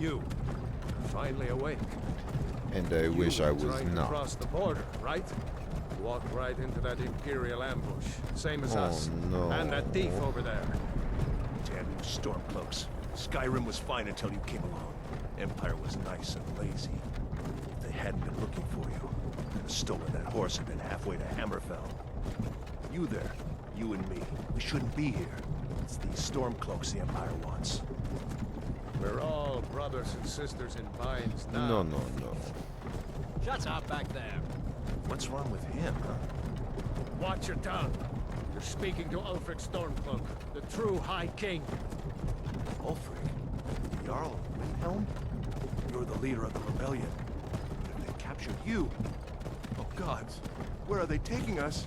You, finally awake. And I wish I was trying not. to cross the border, right? Walked right into that Imperial ambush, same as us. No. And that thief over there. Damn you Stormcloaks. Skyrim was fine until you came along. Empire was nice and lazy. If they hadn't been looking for you, they'd have stolen that horse and been halfway to Hammerfell. You there, you and me, we shouldn't be here. It's these Stormcloaks the Empire wants. We're all brothers and sisters in binds now. No. Shut up back there. What's wrong with him, huh? Watch your tongue. You're speaking to Ulfric Stormcloak, the true High King. Ulfric? The Jarl of Windhelm? You're the leader of the rebellion. But if they captured you... Oh gods, where are they taking us?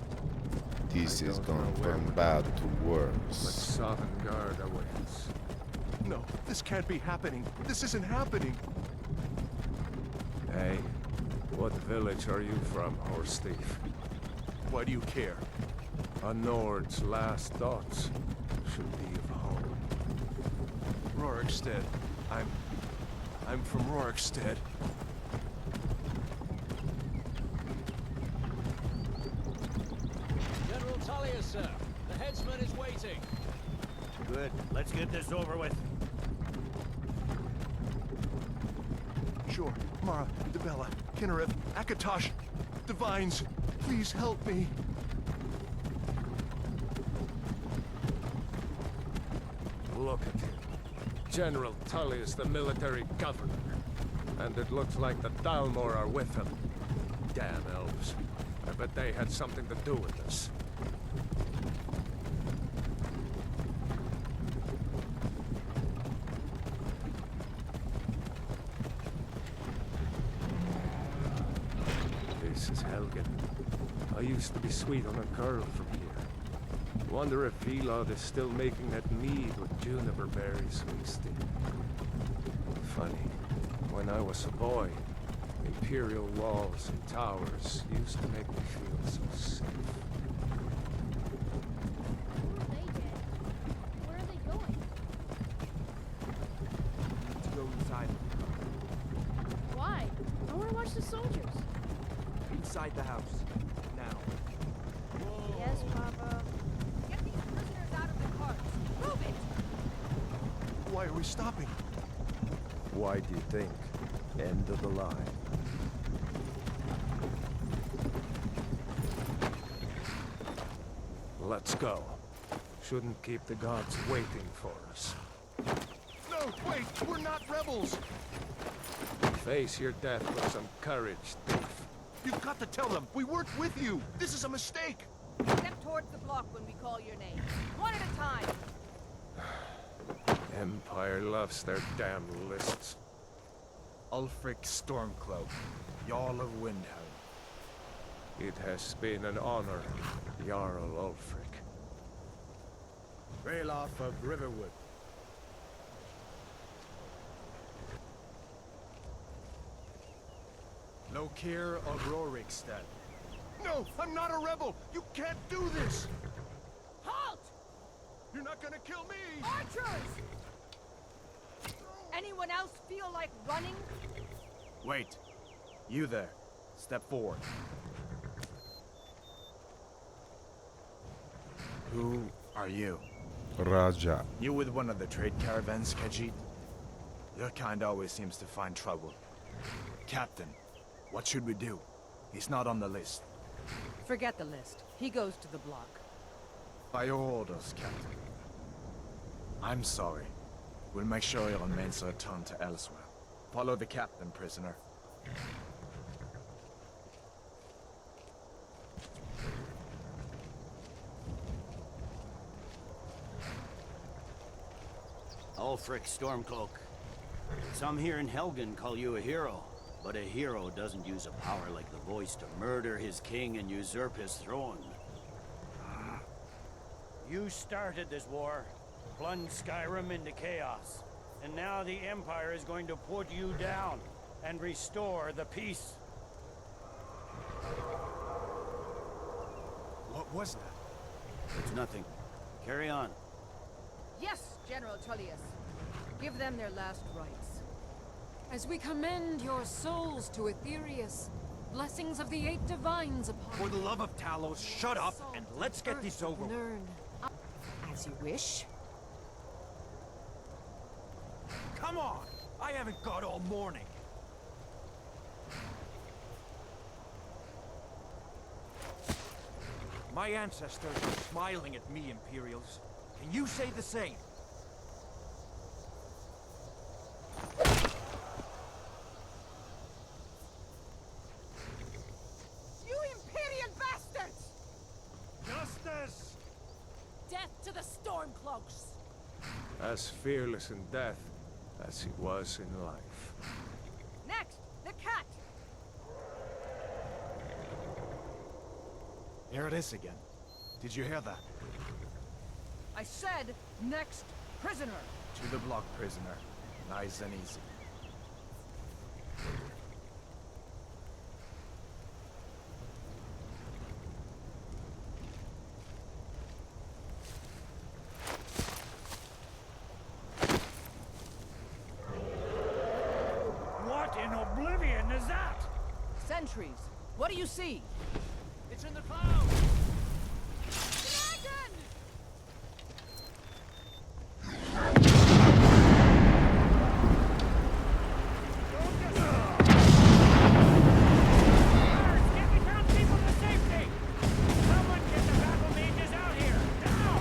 This I is don't going know where from we're bad to But worse. Sovngarde awaits. No, this can't be happening. This isn't happening. Hey, what village are you from, horse thief? Why do you care? A Nord's last thoughts should be of home. Rorikstead. I'm from Rorikstead. General Tullius, sir. The headsman is waiting. Good. Let's get this over with. Sure. Mara, Debella, Kinnereth, Akatosh, Divines, please help me. Look at him. General Tullius, the military governor. And it looks like the Dalmor are with him. Damn elves. I bet they had something to do with this. This is Helgen. I used to be sweet on a girl from here. Wonder if Vilod is still making that mead with juniper berries mixed in. Funny, when I was a boy, Imperial walls and towers used to make me feel so safe. Who are they, Dad? Where are they going? To go inside. Why? I want to watch the soldiers. Inside the house. Now. Yes, Papa. Get these prisoners out of the carts. Move it! Why are we stopping? Why do you think? End of the line. Let's go. Shouldn't keep the gods waiting for us. No, wait! We're not rebels! Face your death with some courage, thief. You've got to tell them! We worked with you! This is a mistake! Step towards the block when we call your name. One at a time. Empire loves their damn lists. Ulfric Stormcloak, Jarl of Windhelm. It has been an honor, Jarl Ulfric. Ralof of Riverwood. Lokir of Rorikstead. No! I'm not a rebel! You can't do this! Halt! You're not gonna kill me! Archers! Anyone else feel like running? Wait. You there. Step forward. Who are you? Raja. You with one of the trade caravans, Khajiit? Your kind always seems to find trouble. Captain, what should we do? He's not on the list. Forget the list. He goes to the block. By your orders, Captain. I'm sorry. We'll make sure your men are returned to elsewhere. Follow the captain, prisoner. Ulfric Stormcloak. Some here in Helgen call you a hero, but a hero doesn't use a power like the voice to murder his king and usurp his throne. You started this war, plunged Skyrim into chaos, and now the Empire is going to put you down and restore the peace. What was that? It's nothing. Carry on. Yes, General Tullius. Give them their last rites. As we commend your souls to Aetherius, blessings of the eight divines upon For the love of Talos, shut up and let's get this over with. Learn. As you wish. Come on! I haven't got all morning. My ancestors are smiling at me, Imperials. Can you say the same? You Imperial bastards! Justice! Death to the Stormcloaks! As fearless in death as he was in life. Next, the cat! Here it is again. Did you hear that? I said, next prisoner! To the block, prisoner. Nice and easy. What in oblivion is that? Sentries, what do you see? It's in the clouds! Dragon! Get the townspeople to safety! Someone get the battle mages out here! Now!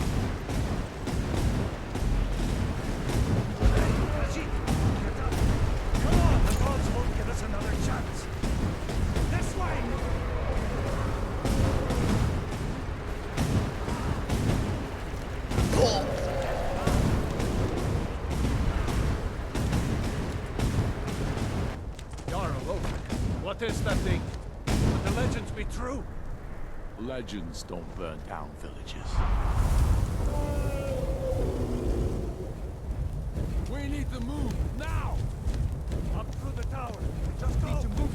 Come on, the gods won't give us another chance! This way! Jarl, what is that thing? Could the legends be true? Legends don't burn down villages. We need to move, now! Up through the tower. Just go. Need to move.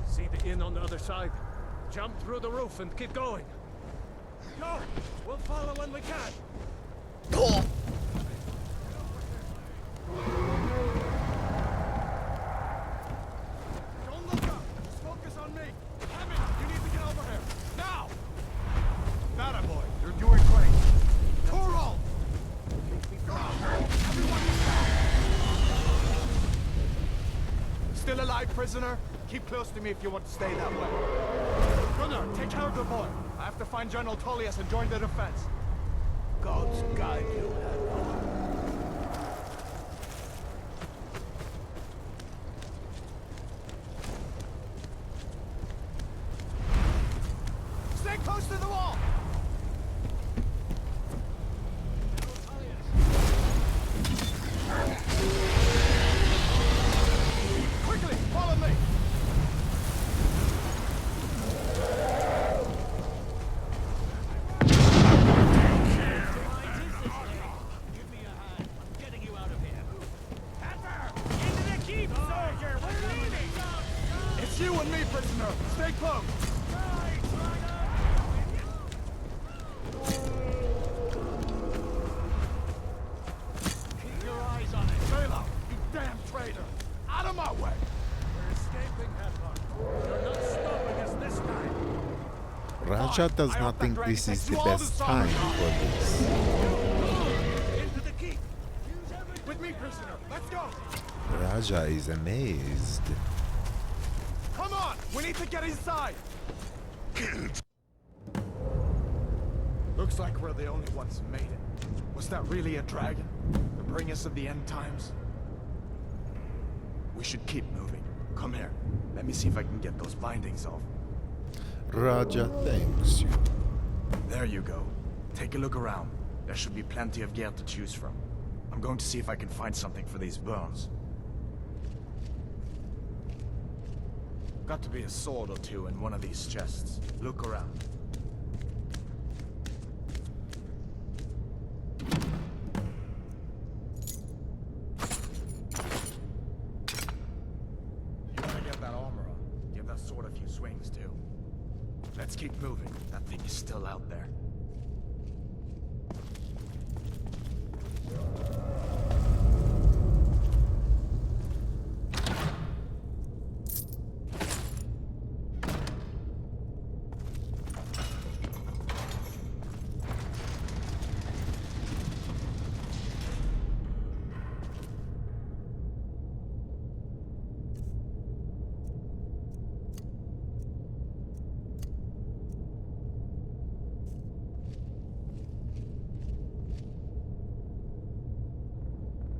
See the inn on the other side? Jump through the roof and keep going. Go! We'll follow when we can. Don't look up! Just focus on me! Hammond, you need to get over here! Now! That boy, you're doing great! Coral! Everyone still alive, prisoner? Keep close to me if you want to stay that way. Gunnar, take care of the boy. I have to find General Tullius and join the defense. Gods guide you, Stay close to the wall! Quickly, follow me! Give me a hand. I'm getting you out of here. Pepper! Into the keep, soldier! We're leaving! It's you and me, prisoner! Stay close! Keep your eyes on it. Sailor, you damn traitor! Out of my way! We're escaping, Headlock. You're not stopping us this time. Raja does I not hope that think dragon this is takes the you all to best time Sojourn. for this. Into the keep. With me, prisoner! Let's go! Raja is amazed. Come on! We need to get inside! Looks like we're the only ones who made it. Was that really a dragon? The bringers of the end times? We should keep moving. Come here. Let me see if I can get those bindings off. Raja thanks you. There you go. Take a look around. There should be plenty of gear to choose from. I'm going to see if I can find something for these burns. Got to be a sword or two in one of these chests. Look around. You gotta get that armor on. X-Wings do. Let's keep moving. That thing is still out there.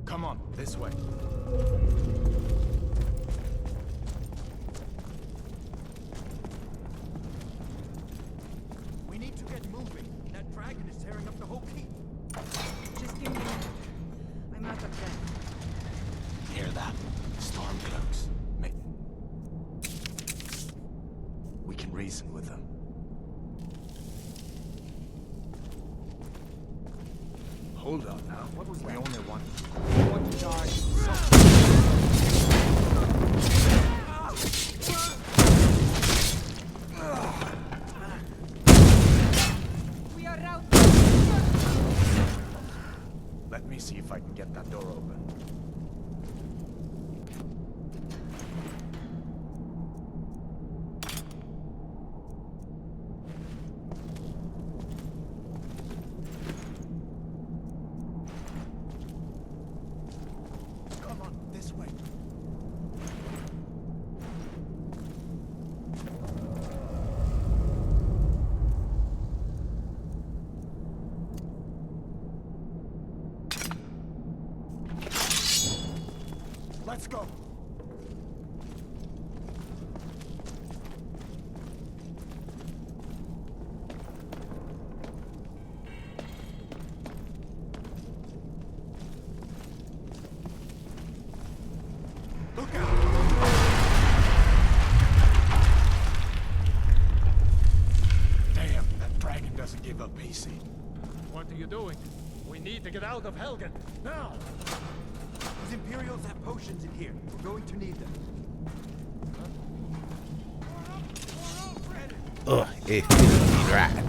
Come on, this way. We need to get moving. That dragon is tearing up the whole keep. Just give me a minute. I'm out of breath. Hear that? Stormcloaks. We can reason with them. Hold on now. What was we only want to die. We are out. Let me see if I can get that door open. Come on, this way. Let's go. Look out! Damn, that dragon doesn't give up easy. What are you doing? We need to get out of Helgen. Now! Those Imperials have potions in here. We're going to need them. Ugh, it feels right.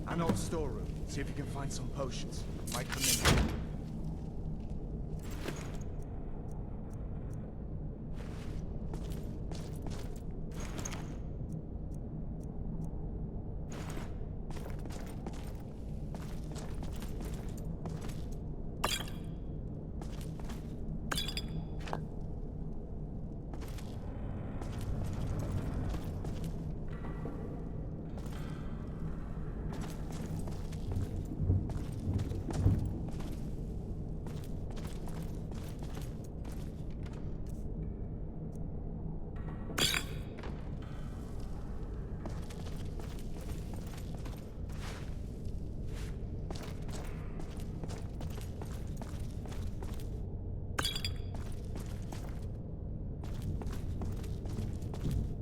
An old storeroom. See if you can find some potions. Might come in here.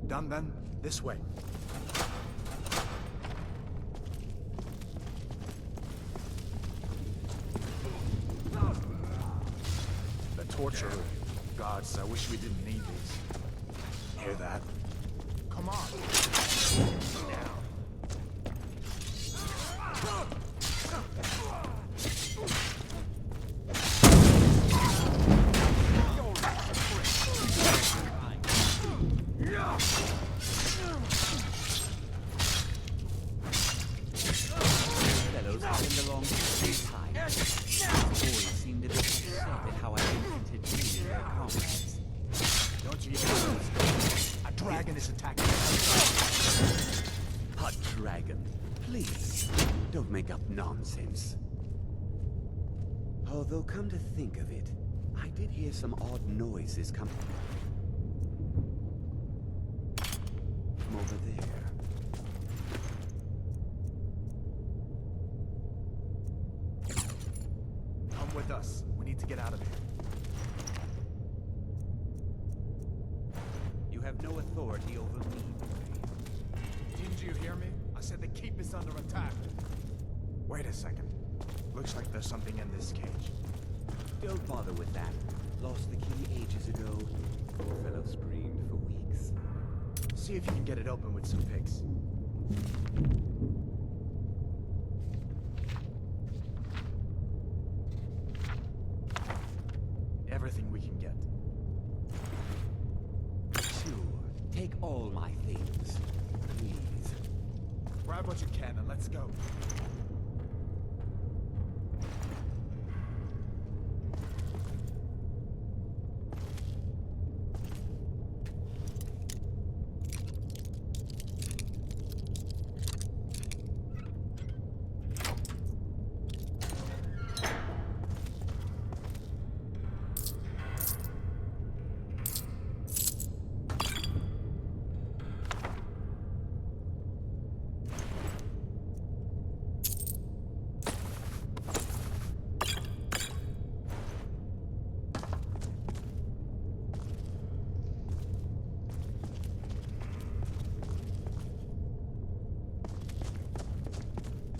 Done then? This way. The torture room. Gods, I wish we didn't need these. Hear that? Come on. Fellows have been along for time. Always seemed a bit upset at how I limited you and their comrades. Don't you even a dragon is attacking us. A dragon. Please, don't make up nonsense. Although, come to think of it, I did hear some odd noises come from over there. Come with us. We need to get out of here. have no authority over me, boy. Didn't you hear me? I said the keep is under attack. Wait a second. Looks like there's something in this cage. Don't bother with that. Lost the key ages ago. Poor fellow screamed for weeks. See if you can get it open with some picks. Everything we can get. Sure. Take all my things. Please. Grab what you can and let's go.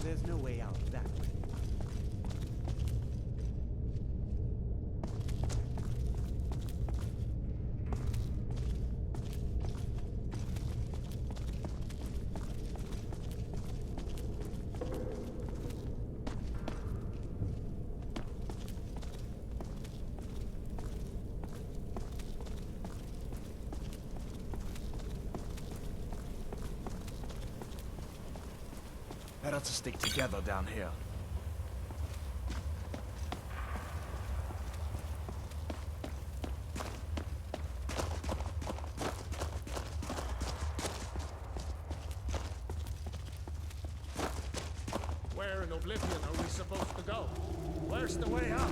There's no way out that way. Better to stick together down here. Where in Oblivion are we supposed to go? Where's the way out?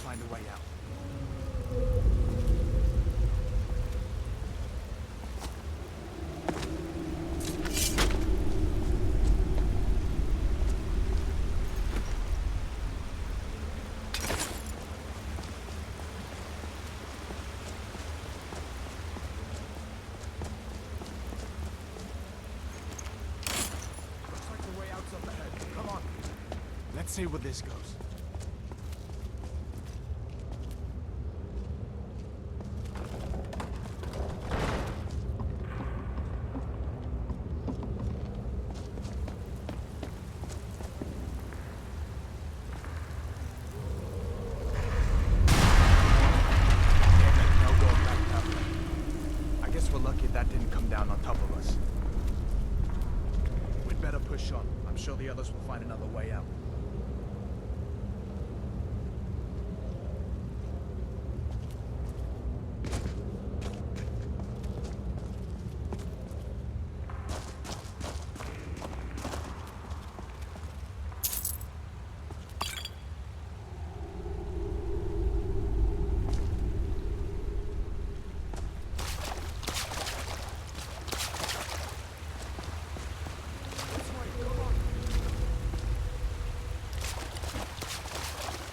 Find a way out. Looks like the way out's up ahead. Come on. Let's see where this goes. That didn't come down on top of us. We'd better push on. I'm sure the others will find another way out.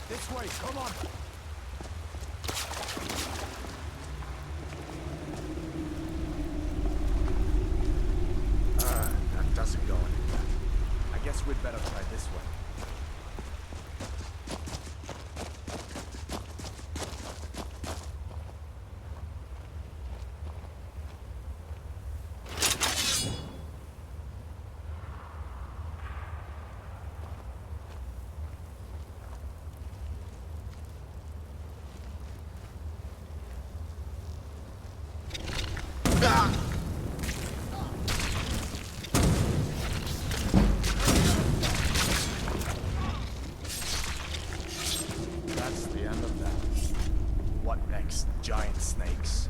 This way, come on! That doesn't go anywhere. I guess we'd better try this way. That's the end of that. What next? Giant snakes?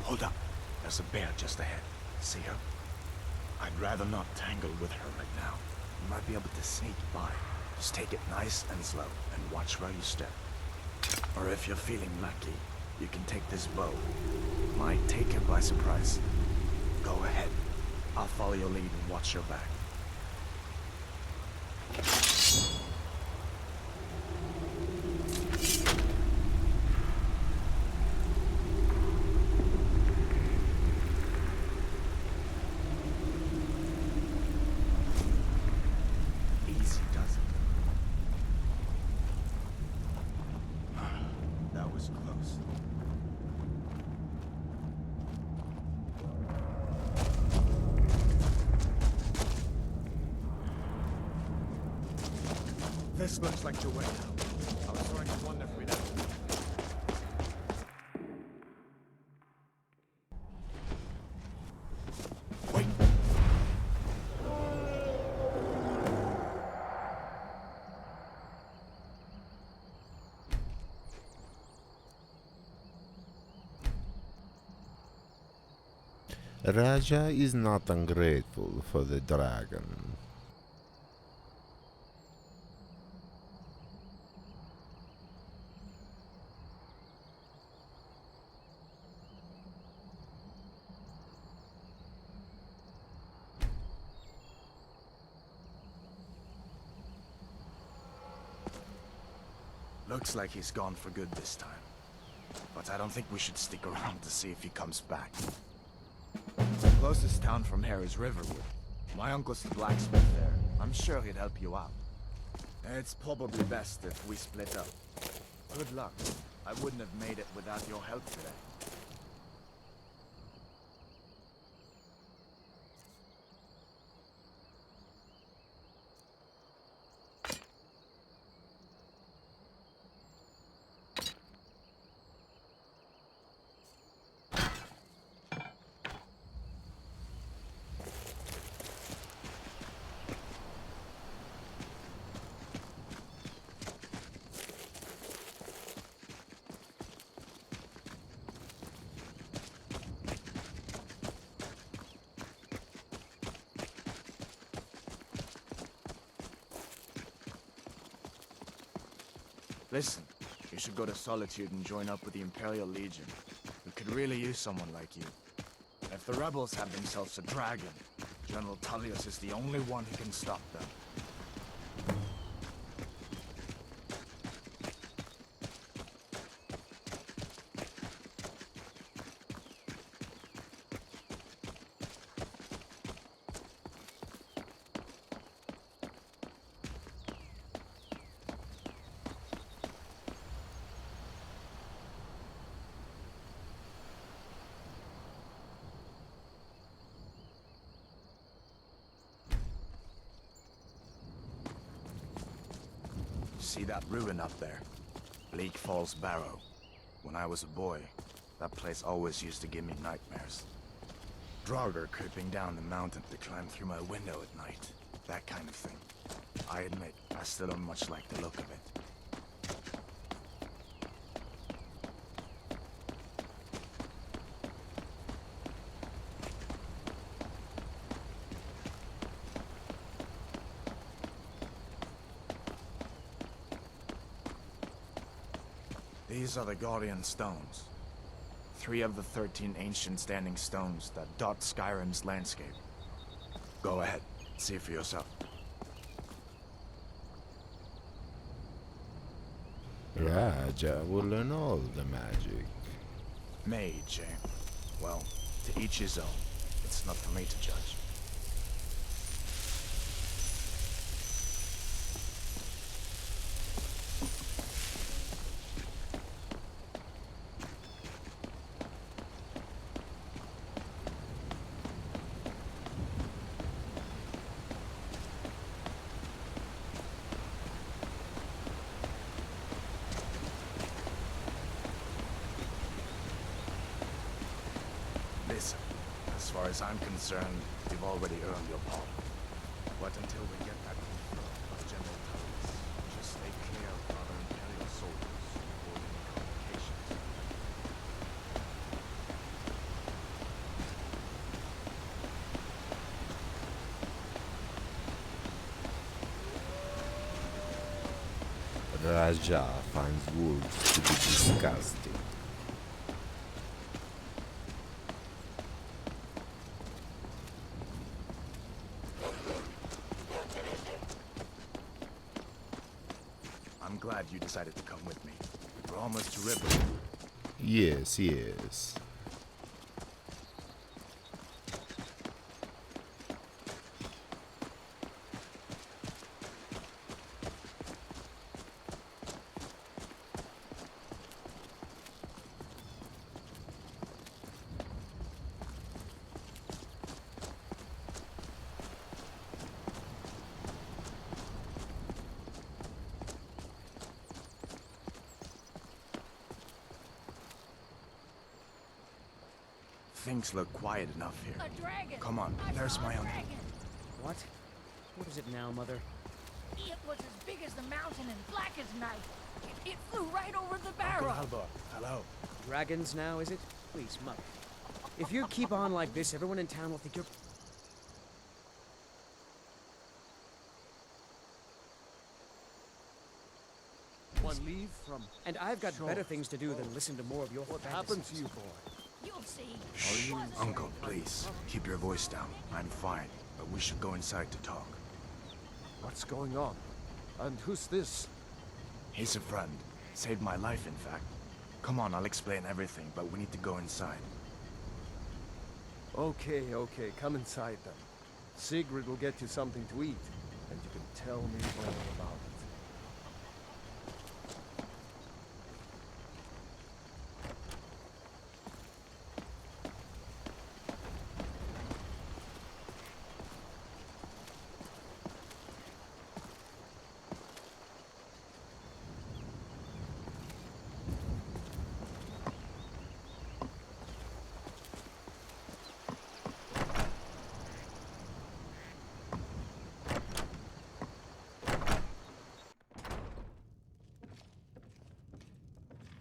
Hold up. There's a bear just ahead. See her? I'd rather not tangle with her right now. You might be able to sneak by. Just take it nice and slow, and watch where you step. Or if you're feeling lucky, you can take this bow. Might take her by surprise. Go ahead. I'll follow your lead and watch your back. Easy does it. That was close. This looks like the way out. I was starting to wonder if we'd have to... Wait! Raja is not ungrateful for the dragon. Looks like he's gone for good this time. But I don't think we should stick around to see if he comes back. The closest town from here is Riverwood. My uncle's the blacksmith there. I'm sure he'd help you out. It's probably best if we split up. Good luck. I wouldn't have made it without your help today. Listen, you should go to Solitude and join up with the Imperial Legion. We could really use someone like you. If the rebels have themselves a dragon, General Tullius is the only one who can stop them. See that ruin up there? Bleak Falls Barrow. When I was a boy, that place always used to give me nightmares. Draugr creeping down the mountain to climb through my window at night. That kind of thing. I admit, I still don't much like the look of it. These are the Guardian Stones. 3 of the 13 ancient standing stones that dot Skyrim's landscape. Go ahead, see for yourself. Raja will learn all the magic. Mage, eh? Well, to each his own. It's not for me to judge. As far as I'm concerned, you've already earned your pardon. But until we get that confirmed by General Tullius, just stay clear of other Imperial soldiers or any complications. Raja finds wolves to be disgusting. I'm glad you decided to come with me. We're almost to River. Yes, yes. Things look quiet enough here. A dragon! Come on, there's my uncle. What? What is it now, Mother? It was as big as the mountain and black as night. It flew right over the barrel. Uncle Halvor, hello. Dragons now, is it? Please, Mother. If you keep on like this, everyone in town will think you're... One leave from... And I've got Sure. better things to do than listen to more of your What fantasies. happened to you, boy? You'll see. Shh, Uncle, please. Keep your voice down. I'm fine, but we should go inside to talk. What's going on? And who's this? He's a friend. Saved my life, in fact. Come on, I'll explain everything, but we need to go inside. Okay, come inside then. Sigrid will get you something to eat, and you can tell me all about it.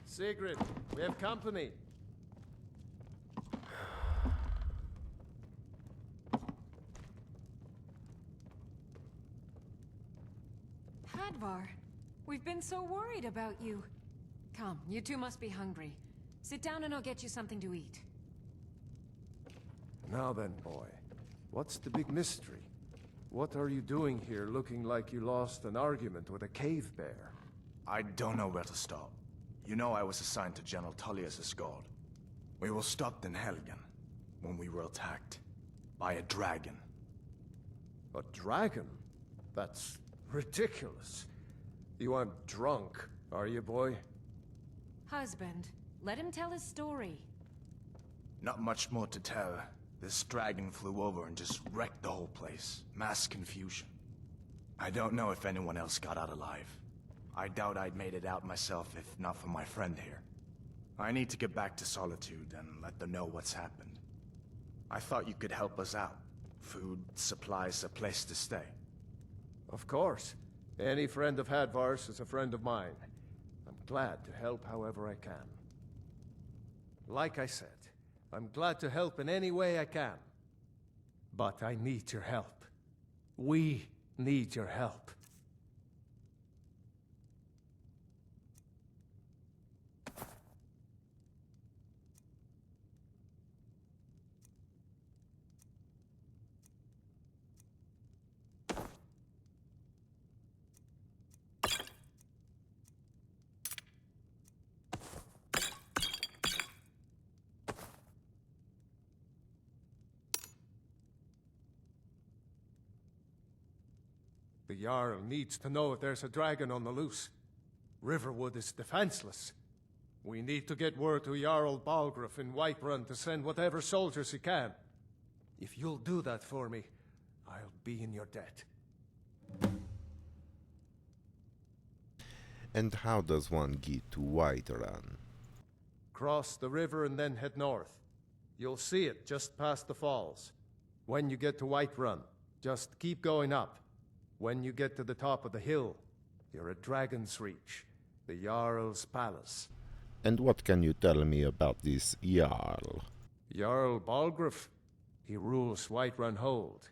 Sigrid, we have company. Hadvar, we've been so worried about you. Come, you two must be hungry. Sit down and I'll get you something to eat. Now then, boy, what's the big mystery? What are you doing here looking like you lost an argument with a cave bear? I don't know where to start. You know I was assigned to General Tullius' guard. We were stopped in Helgen when we were attacked by a dragon. A dragon? That's ridiculous. You aren't drunk, are you, boy? Husband, let him tell his story. Not much more to tell. This dragon flew over and just wrecked the whole place. Mass confusion. I don't know if anyone else got out alive. I doubt I'd made it out myself if not for my friend here. I need to get back to Solitude and let them know what's happened. I thought you could help us out. Food, supplies, a place to stay. Of course. Any friend of Hadvar's is a friend of mine. I'm glad to help however I can. Like I said, I'm glad to help in any way I can. But I need your help. We need your help. The Jarl needs to know if there's a dragon on the loose. Riverwood is defenseless. We need to get word to Jarl Balgruuf in Whiterun to send whatever soldiers he can. If you'll do that for me, I'll be in your debt. And how does one get to Whiterun? Cross the river and then head north. You'll see it just past the falls. When you get to Whiterun, just keep going up. When you get to the top of the hill, you're at Dragon's Reach, the Jarl's palace. And what can you tell me about this Jarl? Jarl Balgruuf. He rules Whiterun Hold.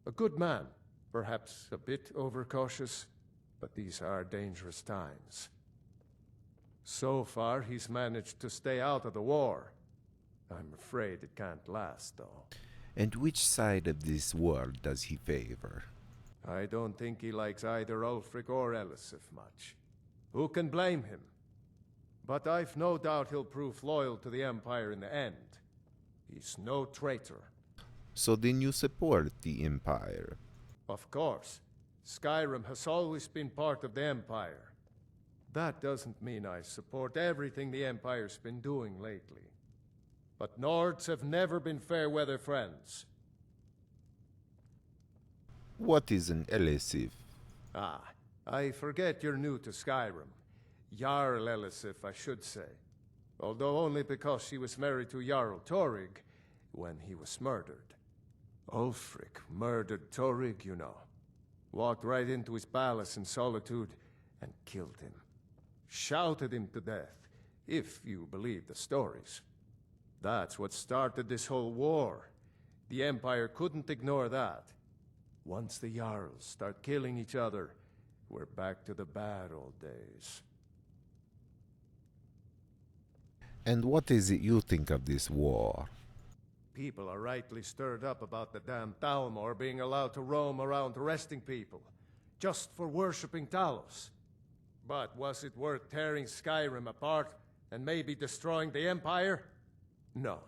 A good man, perhaps a bit overcautious, but these are dangerous times. So far, he's managed to stay out of the war. I'm afraid it can't last, though. And which side of this world does he favor? I don't think he likes either Ulfric or Immersive much. Who can blame him? But I've no doubt he'll prove loyal to the Empire in the end. He's no traitor. So then you support the Empire? Of course. Skyrim has always been part of the Empire. That doesn't mean I support everything the Empire's been doing lately. But Nords have never been fair-weather friends. What is an Immersive? Ah, I forget you're new to Skyrim. Jarl Immersive, I should say. Although only because she was married to Jarl Torygg when he was murdered. Ulfric murdered Torygg, you know. Walked right into his palace in Solitude and killed him. Shouted him to death, if you believe the stories. That's what started this whole war. The Empire couldn't ignore that. Once the Jarls start killing each other, we're back to the bad old days. And what is it you think of this war? People are rightly stirred up about the damn Thalmor being allowed to roam around arresting people, just for worshipping Talos. But was it worth tearing Skyrim apart and maybe destroying the Empire? No.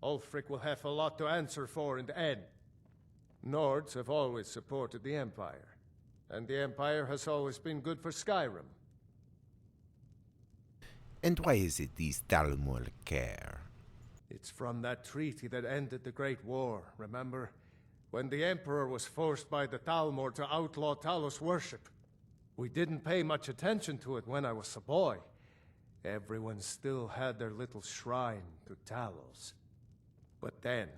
Ulfric will have a lot to answer for in the end. Nords have always supported the Empire, and the Empire has always been good for Skyrim. And why is it these Thalmor care? It's from that treaty that ended the Great War, remember? When the Emperor was forced by the Thalmor to outlaw Talos worship. We didn't pay much attention to it when I was a boy. Everyone still had their little shrine to Talos. But then,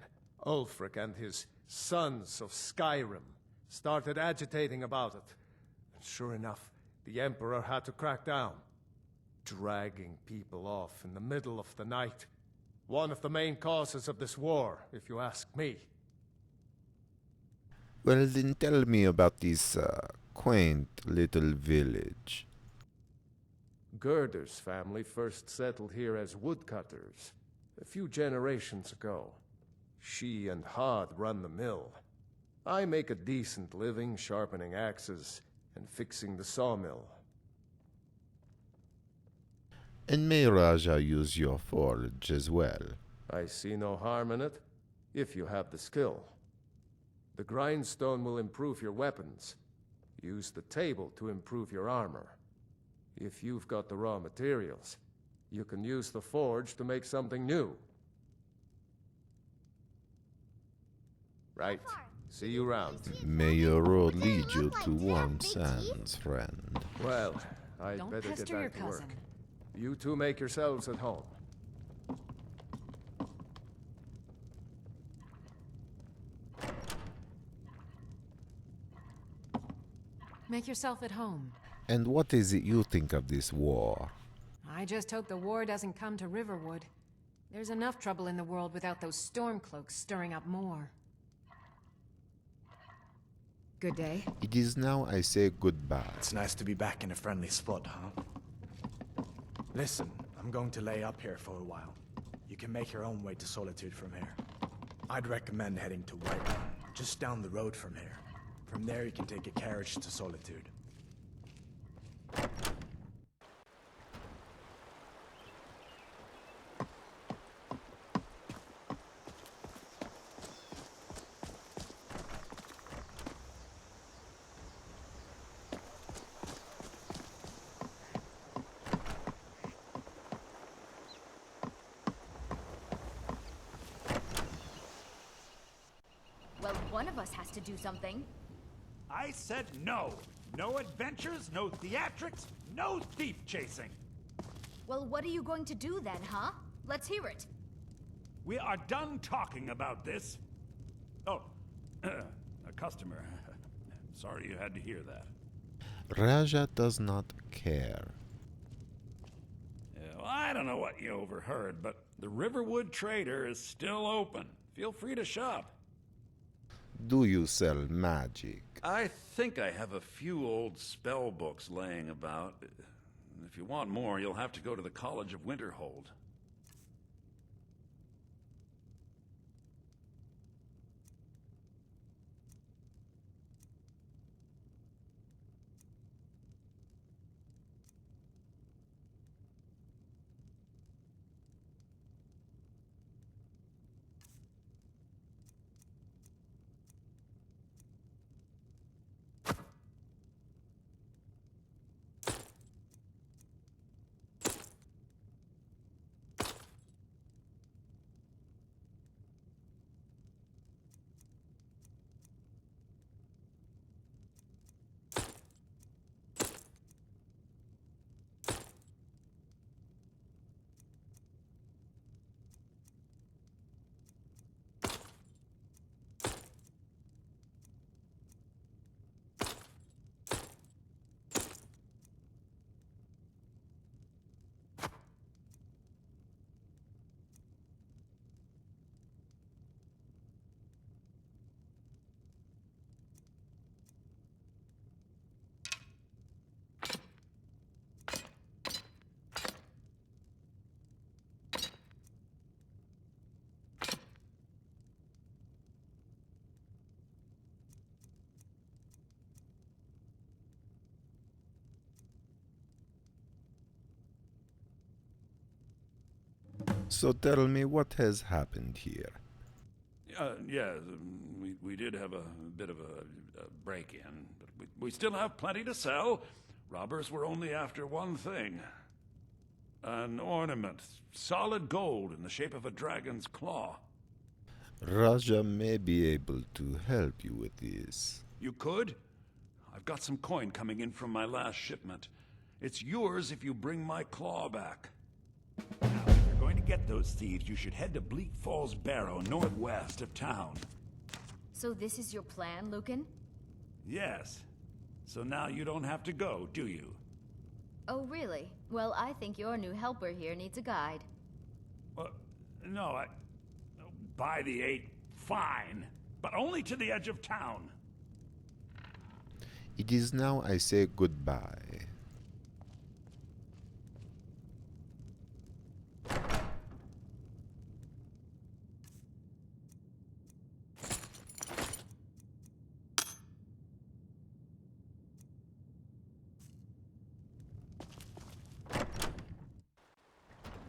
Ulfric and his Sons of Skyrim started agitating about it. And sure enough, the Emperor had to crack down. Dragging people off in the middle of the night. One of the main causes of this war, if you ask me. Well, then tell me about this quaint little village. Gerder's family first settled here as woodcutters, a few generations ago. She and Hod run the mill. I make a decent living sharpening axes and fixing the sawmill. And may Raja use your forge as well? I see no harm in it, if you have the skill. The grindstone will improve your weapons. Use the table to improve your armor. If you've got the raw materials, you can use the forge to make something new. Right. See you round. May your road lead you to warm sands, friend. Well, I'd Don't better get pester your back to work. cousin. You two make yourselves at home. Make yourself at home. And what is it you think of this war? I just hope the war doesn't come to Riverwood. There's enough trouble in the world without those Stormcloaks stirring up more. Good day. It is now I say goodbye. It's nice to be back in a friendly spot, huh? Listen, I'm going to lay up here for a while. You can make your own way to Solitude from here. I'd recommend heading to Whiterun, just down the road from here. From there you can take a carriage to Solitude. Well, one of us has to do something. I said no. No adventures, no theatrics, no thief chasing. Well, what are you going to do then, huh? Let's hear it. We are done talking about this. Oh, a customer. Sorry you had to hear that. Raja does not care. Yeah, well, I don't know what you overheard, but the Riverwood Trader is still open. Feel free to shop. Do you sell magic? I think I have a few old spell books laying about. If you want more, you'll have to go to the College of Winterhold. So tell me what has happened here. Yeah, we did have a bit of a break-in, but we still have plenty to sell. Robbers were only after one thing. An ornament, solid gold in the shape of a dragon's claw. Raja may be able to help you with this. You could? I've got some coin coming in from my last shipment. It's yours if you bring my claw back. Now, if you're going to get those thieves, you should head to Bleak Falls Barrow, northwest of town. So this is your plan, Lucan? Yes. So now you don't have to go, do you? Oh, really? Well, I think your new helper here needs a guide. No, by the 8, fine. But only to the edge of town. It is now I say goodbye.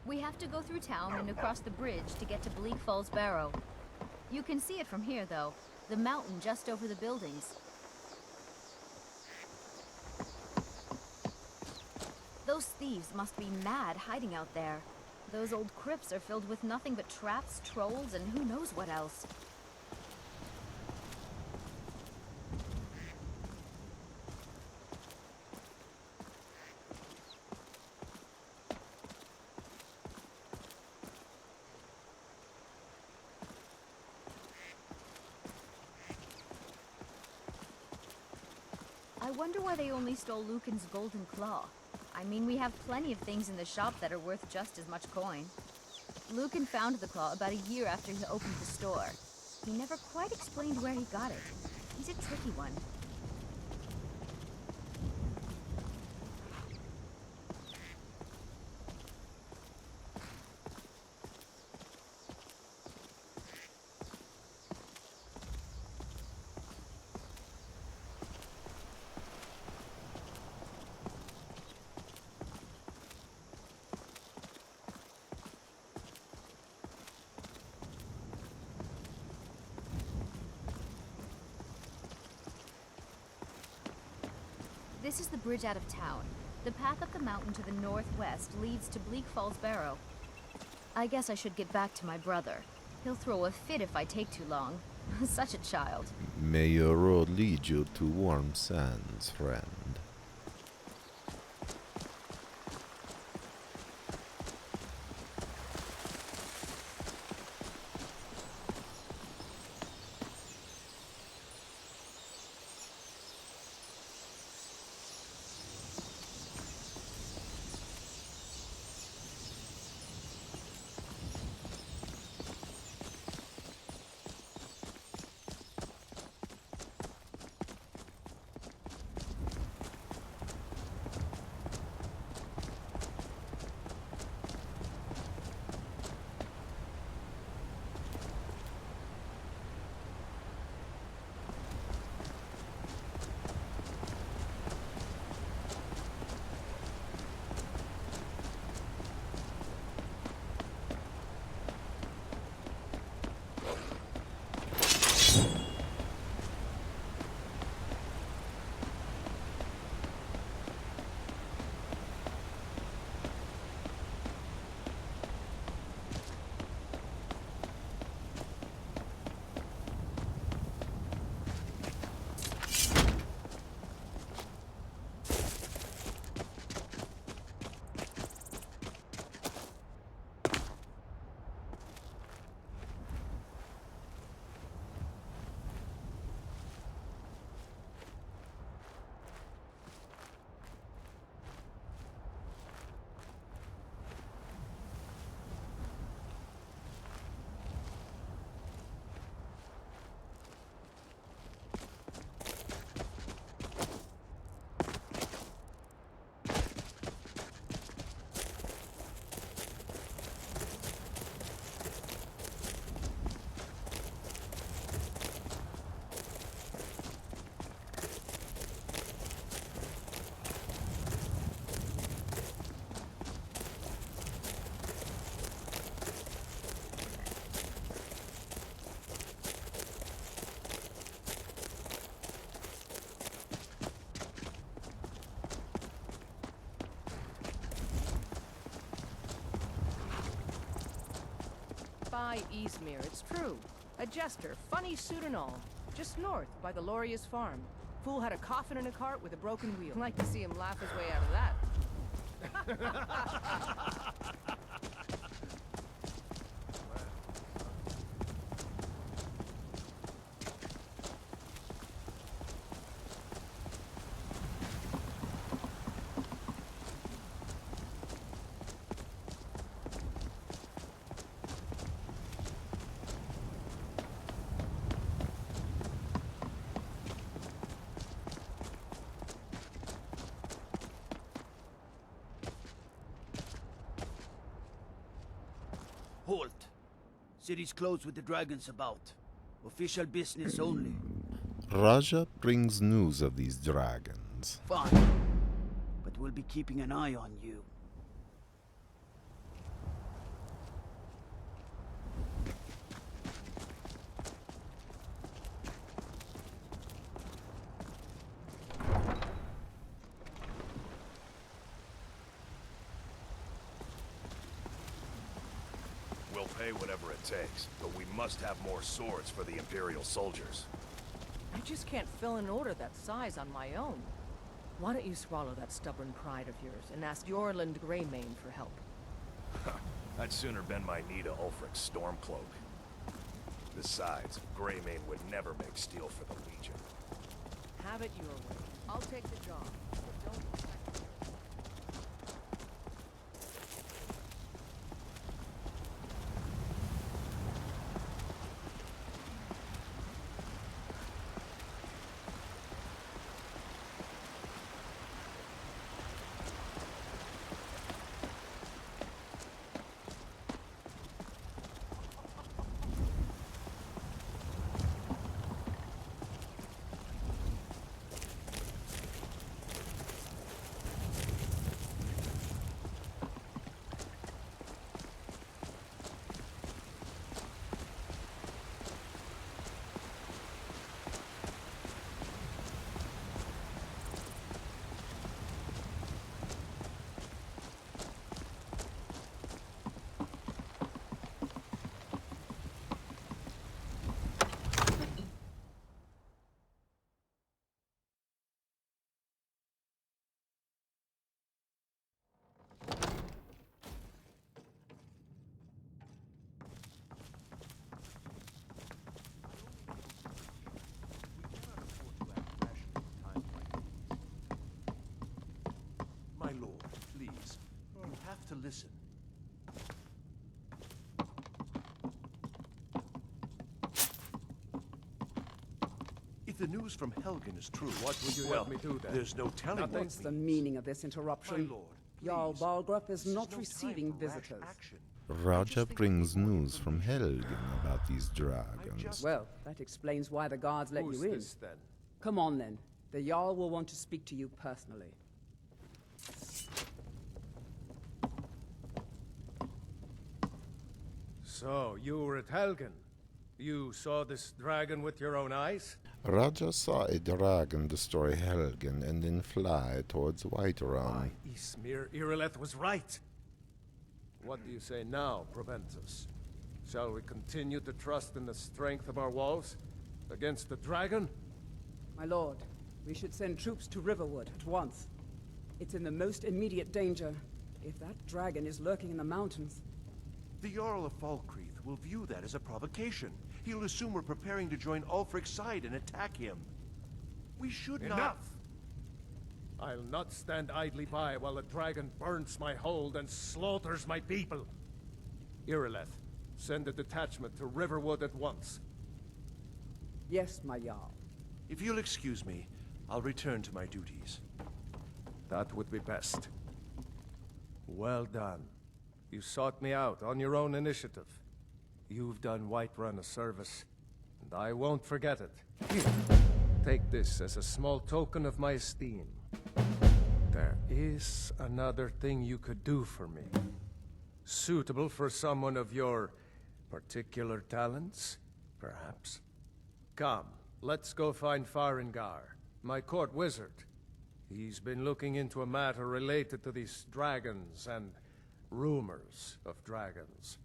We have to go through town and across the bridge to get to Bleak Falls Barrow. You can see it from here, though. The mountain just over the buildings. Those thieves must be mad hiding out there. Those old crypts are filled with nothing but traps, trolls, and who knows what else. I wonder why they only stole Lucan's golden claw. I mean, we have plenty of things in the shop that are worth just as much coin. Lucan found the claw about a year after he opened the store. He never quite explained where he got it. He's a tricky one. This is the bridge out of town. The path up the mountain to the northwest leads to Bleak Falls Barrow. I guess I should get back to my brother. He'll throw a fit if I take too long. Such a child. May your road lead you to warm sands, friend. by Eastmere, it's true. A jester, funny suit and all. Just north, by the Loria's farm. Fool had a coffin in a cart with a broken wheel. I'd like to see him laugh his way out of that. Halt. City's closed with the dragons about. Official business only. Raja brings news of these dragons. Fine. But we'll be keeping an eye on you. We'll pay whatever it takes, but we must have more swords for the Imperial soldiers. I just can't fill an order that size on my own. Why don't you swallow that stubborn pride of yours and ask Yorland Greymane for help? I'd sooner bend my knee to Ulfric's Stormcloak. Besides, Greymane would never make steel for the Legion. Have it your way. I'll take the job, but don't expect... My lord, please. You have to listen. If the news from Helgen is true, What would you have me do then? there's no telling what What's the meaning of this interruption? My lord, Jarl please. Balgrup is This not no receiving time for rash visitors. action. Raja brings news from Helgen about these dragons. Well, that explains why the guards let Who's you in. this, then? Come on, then. The Jarl will want to speak to you personally. So, you were at Helgen. You saw this dragon with your own eyes? Raja saw a dragon destroy Helgen and then fly towards Whiterun. Ysmir Irileth was right. What do you say now, Proventus? Shall we continue to trust in the strength of our walls against the dragon? My lord, we should send troops to Riverwood at once. It's in the most immediate danger. If that dragon is lurking in the mountains... The Jarl of Falkreath will view that as a provocation. He'll assume we're preparing to join Ulfric's side and attack him. We should not... Enough! I'll not stand idly by while the dragon burns my hold and slaughters my people. Irileth, send a detachment to Riverwood at once. Yes, my Jarl. If you'll excuse me, I'll return to my duties. That would be best. Well done. You sought me out on your own initiative. You've done Whiterun a service, and I won't forget it. Here, take this as a small token of my esteem. There is another thing you could do for me. Suitable for someone of your particular talents, perhaps. Come, let's go find Farengar, my court wizard. He's been looking into a matter related to these dragons and rumors of dragons.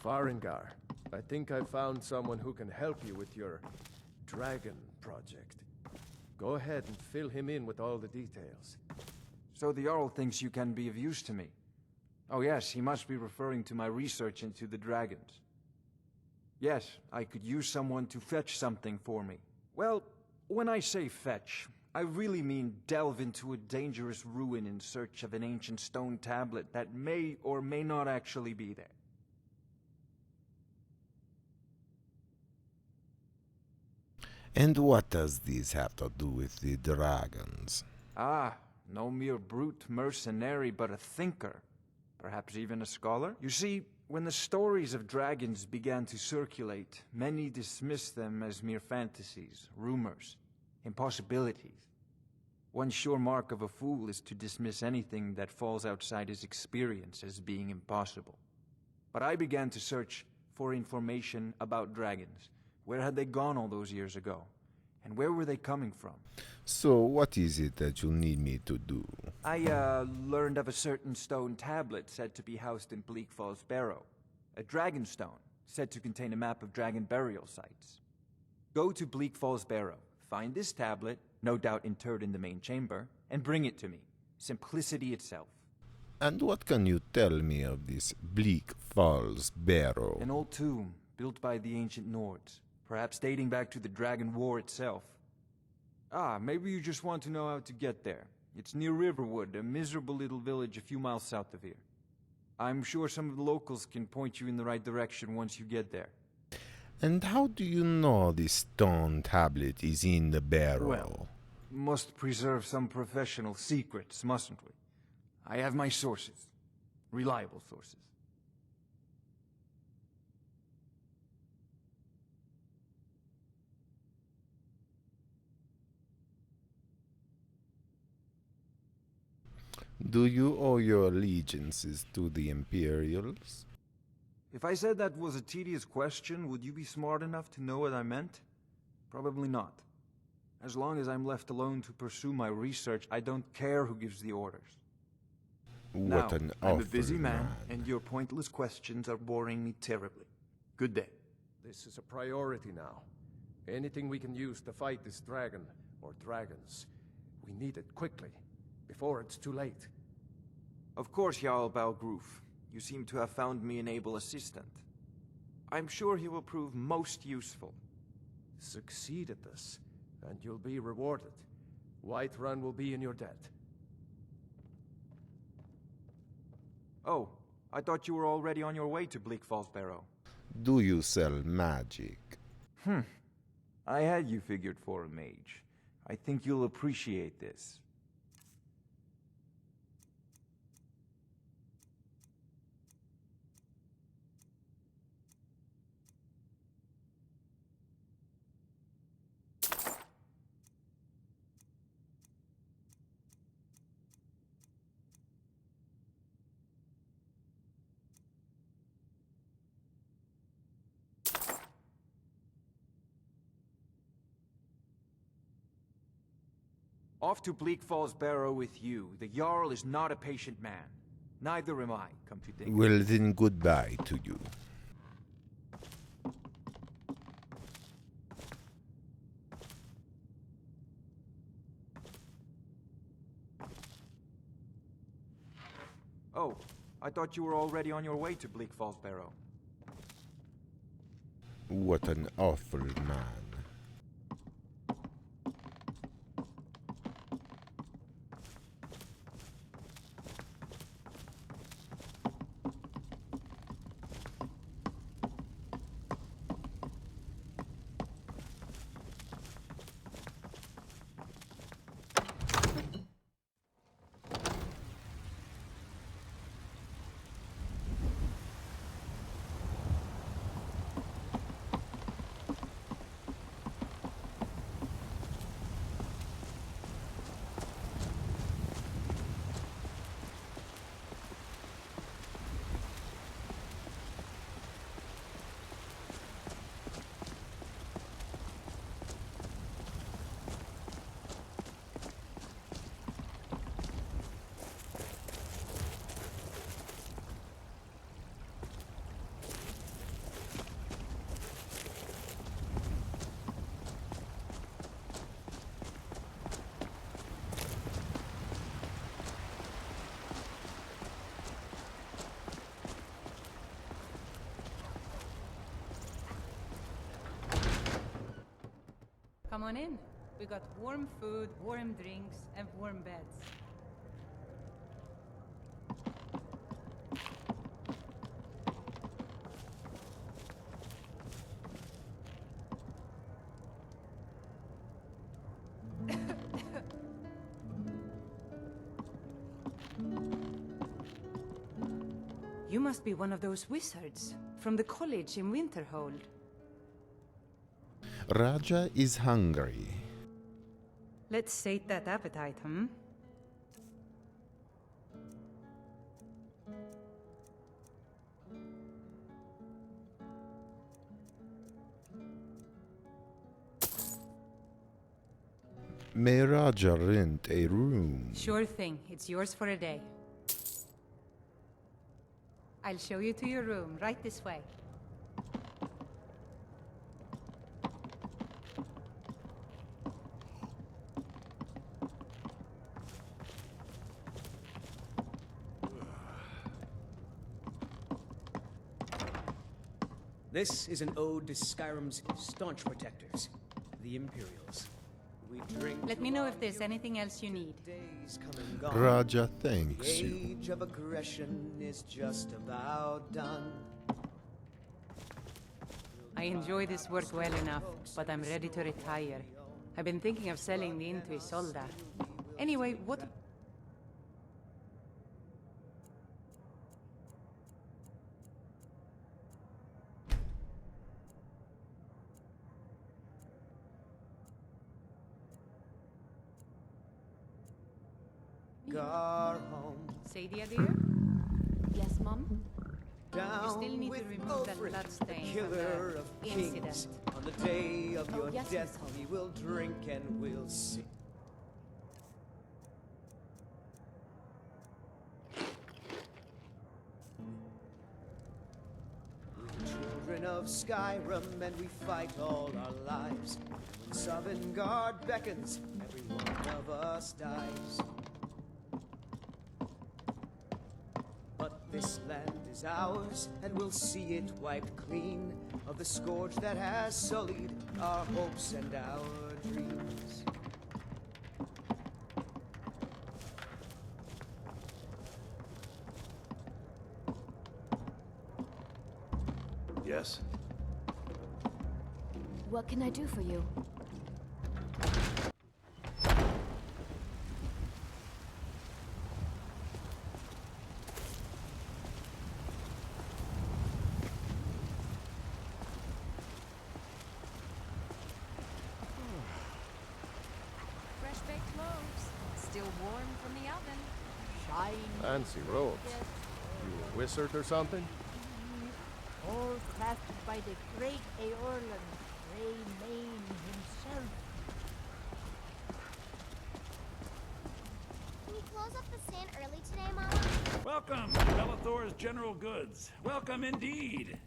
Farengar, I think I found someone who can help you with your dragon project. Go ahead and fill him in with all the details. So the Jarl thinks you can be of use to me. Oh yes, he must be referring to my research into the dragons. Yes, I could use someone to fetch something for me. Well, when I say fetch, I really mean delve into a dangerous ruin in search of an ancient stone tablet that may or may not actually be there. And what does this have to do with the dragons? Ah, no mere brute mercenary, but a thinker. Perhaps even a scholar? You see, when the stories of dragons began to circulate, many dismissed them as mere fantasies, rumors, impossibilities. One sure mark of a fool is to dismiss anything that falls outside his experience as being impossible. But I began to search for information about dragons. Where had they gone all those years ago? And where were they coming from? So what is it that you need me to do? I learned of a certain stone tablet said to be housed in Bleak Falls Barrow. A dragon stone, said to contain a map of dragon burial sites. Go to Bleak Falls Barrow, find this tablet, no doubt interred in the main chamber, and bring it to me. Simplicity itself. And what can you tell me of this Bleak Falls Barrow? An old tomb, built by the ancient Nords, perhaps dating back to the Dragon War itself. Ah, maybe you just want to know how to get there. It's near Riverwood, a miserable little village a few miles south of here. I'm sure some of the locals can point you in the right direction once you get there. And how do you know this stone tablet is in the barrow? Well, must preserve some professional secrets, mustn't we? I have my sources. Reliable sources. Do you owe your allegiances to the Imperials? If I said that was a tedious question, would you be smart enough to know what I meant? Probably not. As long as I'm left alone to pursue my research, I don't care who gives the orders. What now, an I'm a awful busy man, man, and your pointless questions are boring me terribly. Good day. This is a priority now. Anything we can use to fight this dragon, or dragons, we need it quickly, before it's too late. Of course, Jarl Balgroof. You seem to have found me an able assistant. I'm sure he will prove most useful. Succeed at this, and you'll be rewarded. Whiterun will be in your debt. Oh, I thought you were already on your way to Bleak Falls Barrow. Do you sell magic? I had you figured for a mage. I think you'll appreciate this. Off to Bleak Falls Barrow with you. The Jarl is not a patient man. Neither am I, come to think. Well then, goodbye to you. Oh, I thought you were already on your way to Bleak Falls Barrow. What an awful man. Come on in. We got warm food, warm drinks, and warm beds. You must be one of those wizards from the college in Winterhold. Raja is hungry. Let's sate that appetite, hmm? May Raja rent a room? Sure thing. It's yours for a day. I'll show you to your room, right this way. This is an ode to Skyrim's staunch protectors, the Imperials. We drink. Let me know if there's anything else you need. Raja thanks you. The age of aggression is just about done. I enjoy this work well enough, but I'm ready to retire. I've been thinking of selling the inn to Isolda. Anyway, what... Gar home. Sadia, dear? Yes, Mom? You still need to remove that blood stain from Killer the of kings. incident. On the day of your yes, death, Miss we will drink and we'll sing. Children of Skyrim, and we fight all our lives. When Sovngarde beckons, every one of us dies. But this land is ours, and we'll see it wiped clean of the scourge that has sullied our hopes and our dreams. Yes? What can I do for you? Fresh baked loaves, still warm from the oven. Shiny. Fancy robes. You a wizard or something? All crafted by the great Eorlan, Grey Mane himself. Can you close up the stand early today, Mama? Welcome to Bellathor's General Goods. Welcome indeed.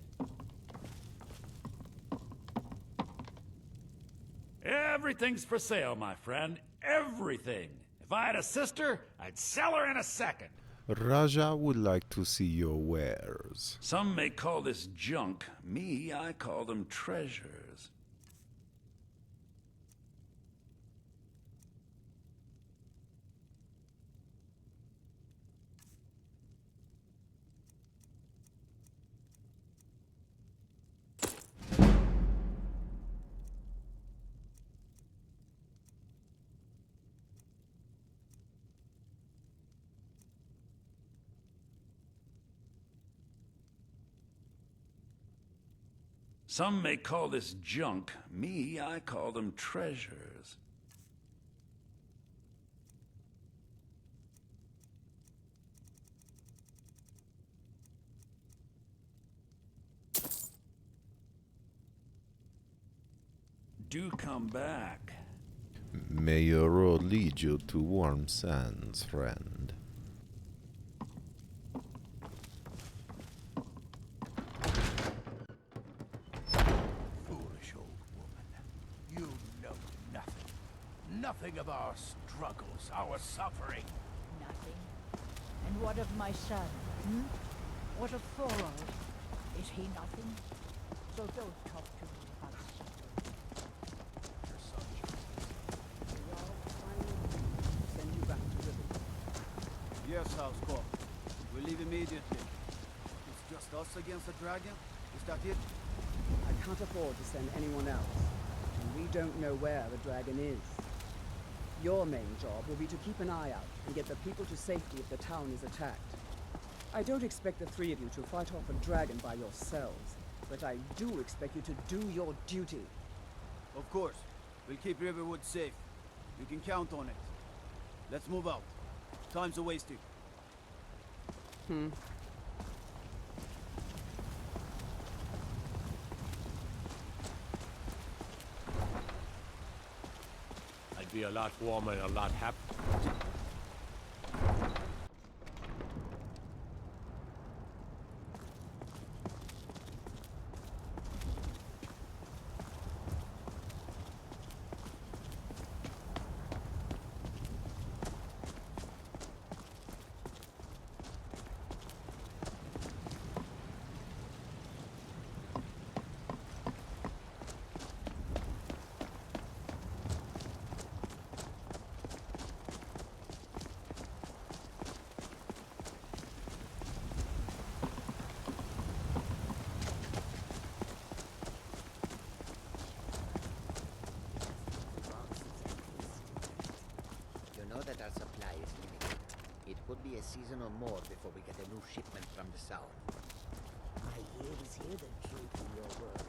Everything's for sale, my friend. Everything. If I had a sister, I'd sell her in a second. Raja would like to see your wares. Some may call this junk. Me, I call them treasures. Some may call this junk. Me, I call them treasures. Do come back. May your road lead you to warm sands, friend. Foolish old woman. You know nothing. Nothing of our struggles, our suffering. Nothing. And what of my son? Hmm? What of Thorald? Is he nothing? So don't talk to me about suffering. Your son Yes, Housecorp. We leave immediately. It's just us against the dragon? Is that it? I can't afford to send anyone else. And we don't know where the dragon is. Your main job will be to keep an eye out and get the people to safety if the town is attacked. I don't expect the three of you to fight off a dragon by yourselves, but I do expect you to do your duty. Of course. We'll keep Riverwood safe. You can count on it. Let's move out. Time's a-wasting. I'd be a lot warmer and a lot happier. You know that our supply is limited. It could be a season or more before we get a new shipment from the south. My ears hear the truth in your words.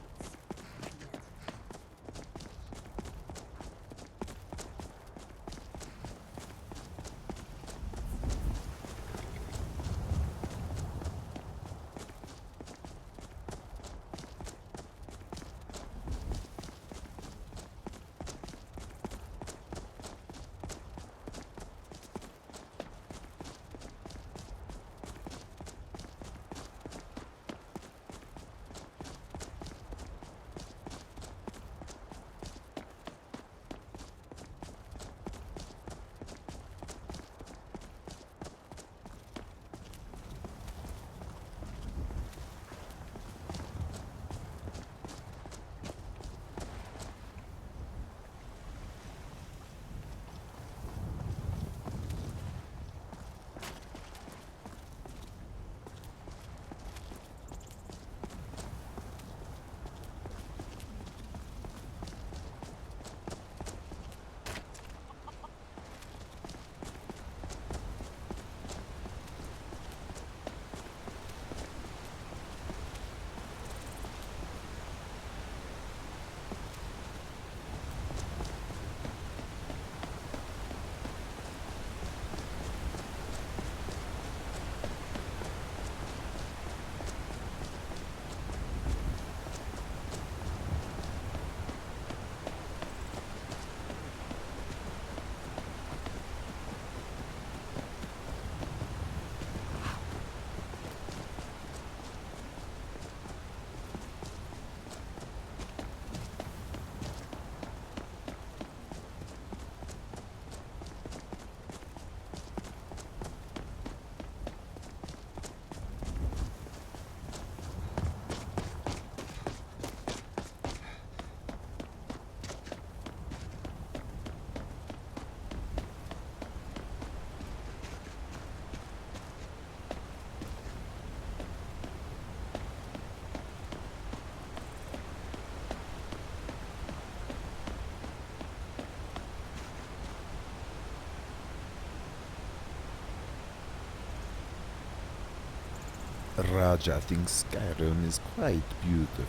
Raja thinks Skyrim is quite beautiful.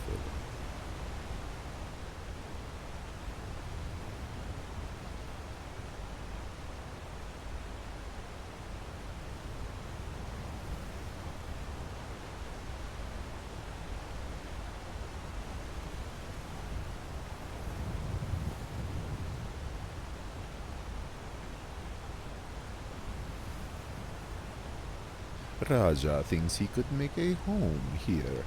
Raja thinks he could make a home here.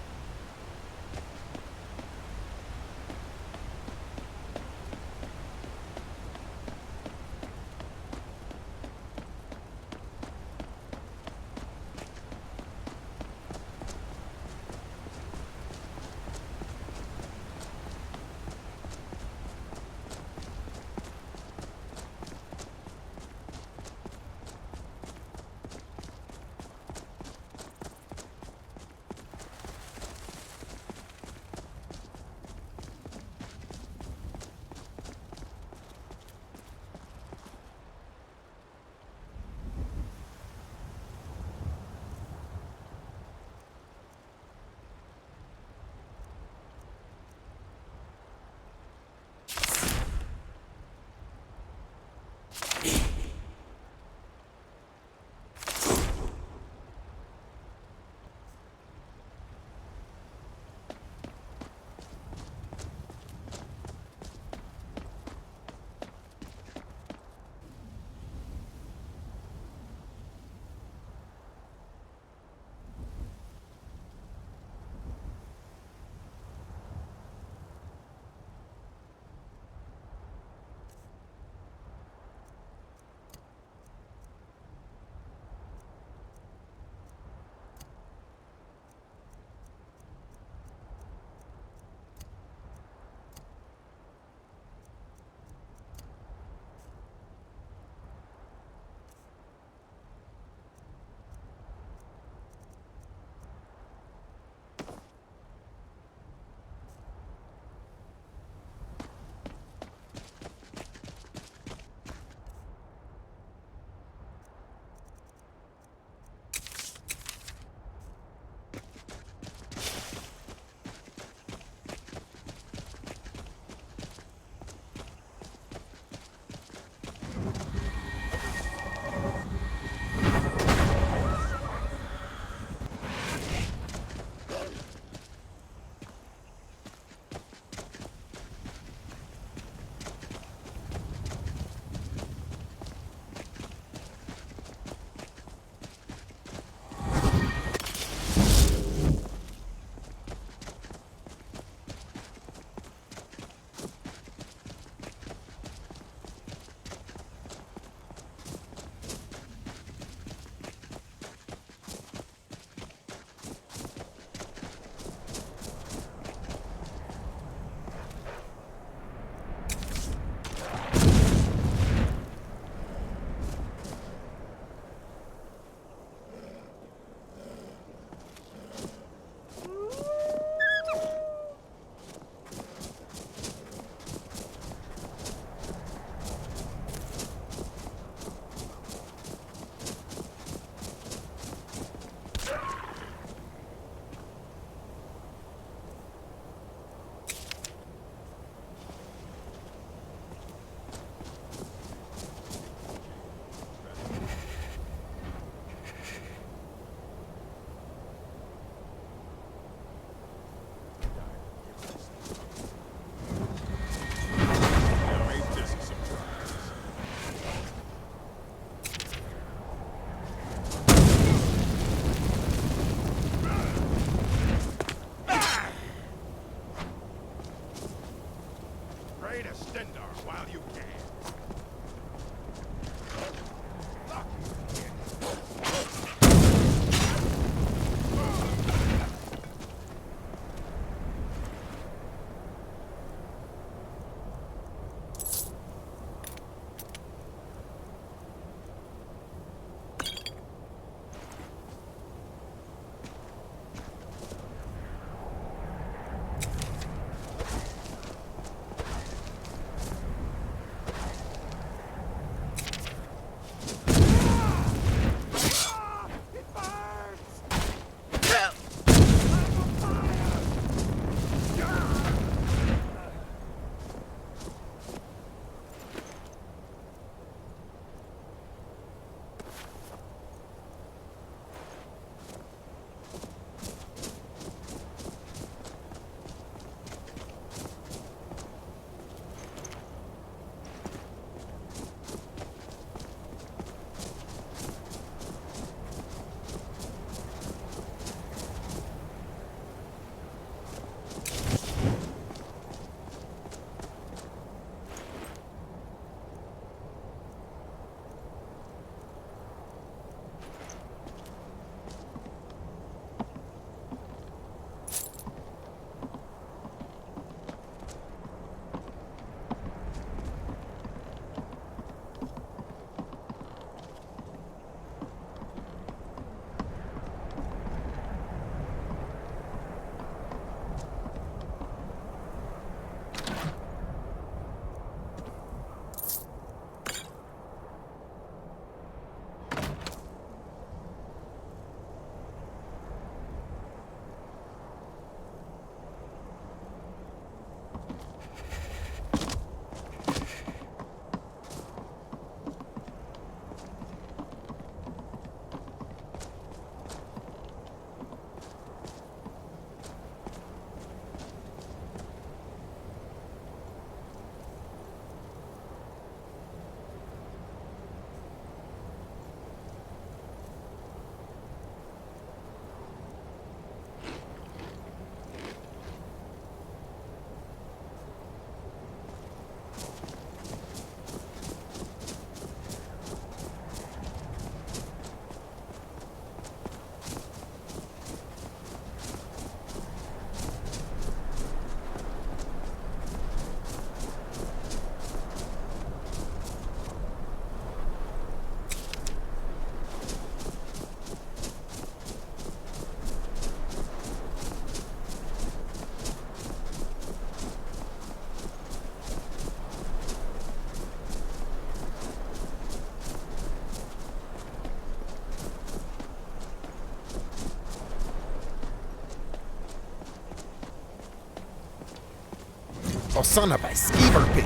Oh, son of a skeever pig!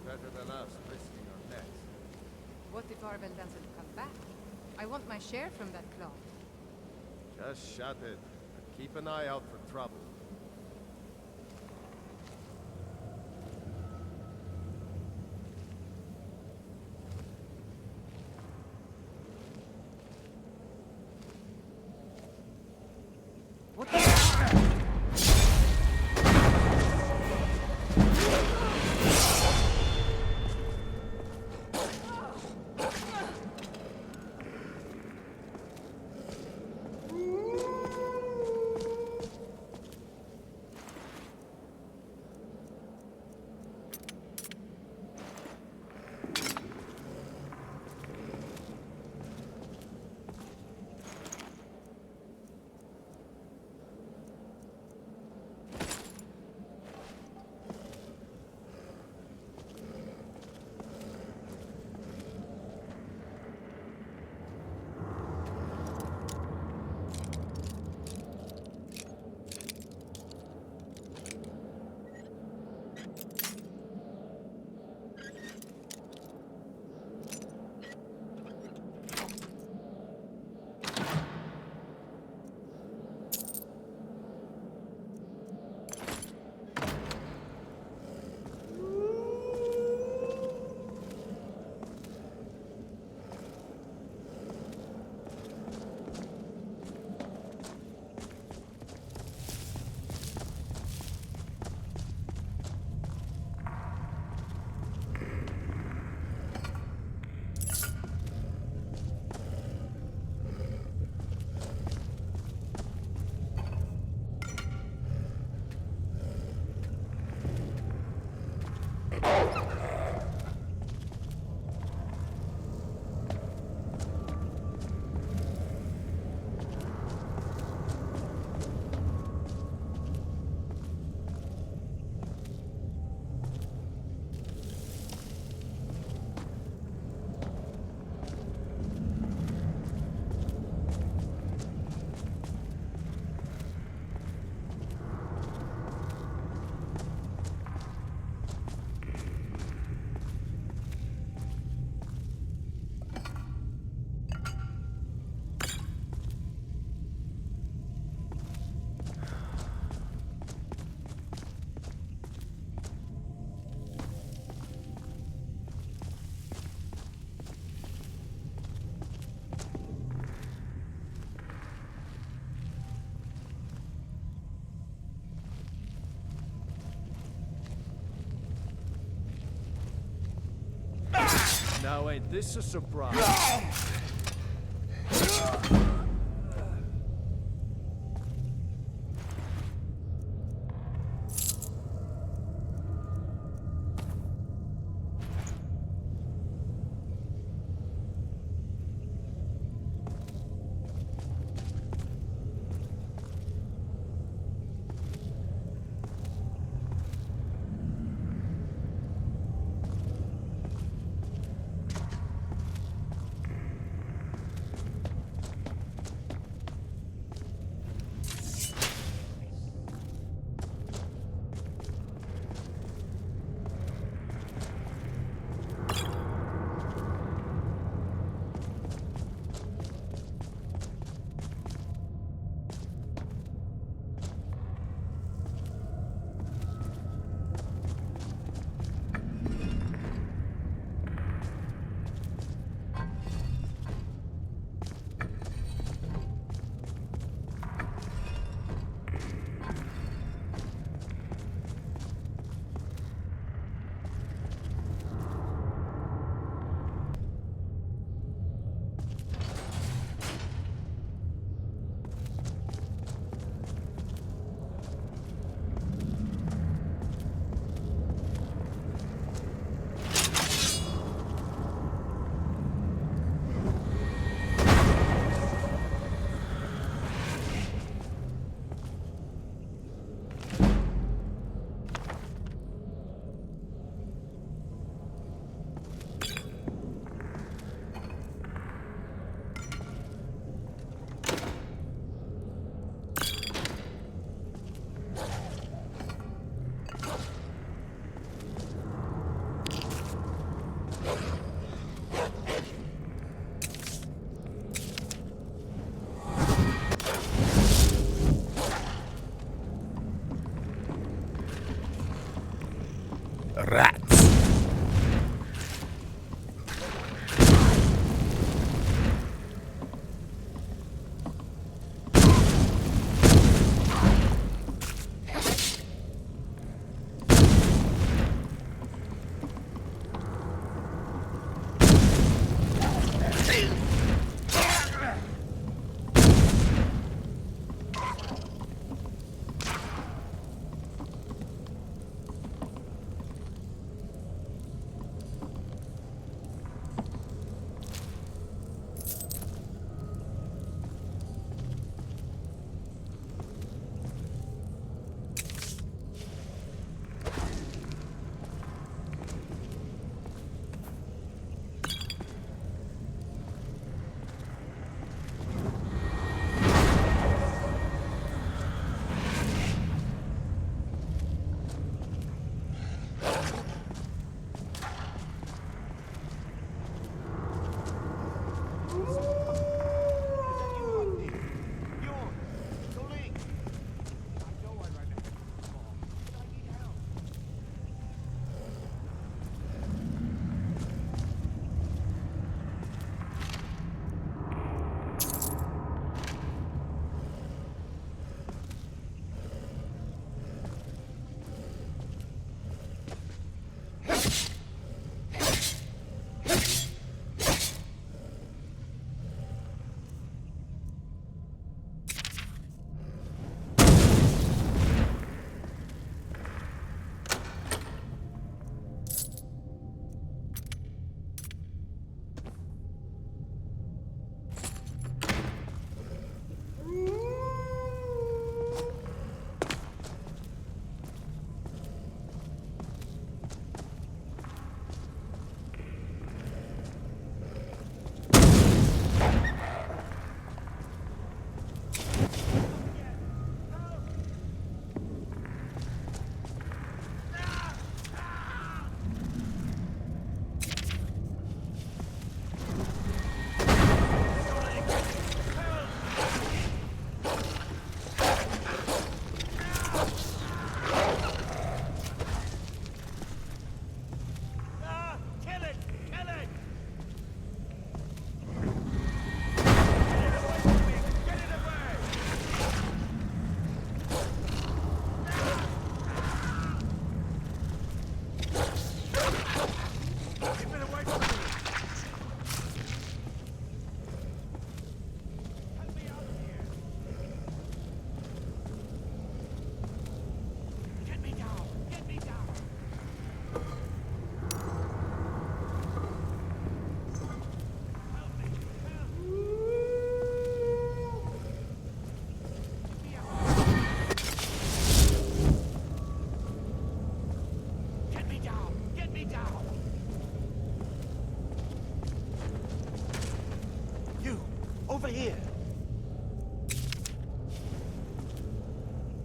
Better than us risking our necks. What if Arvel doesn't come back? I want my share from that claw. Just shut it. Keep an eye out for trouble. Now ain't this a surprise?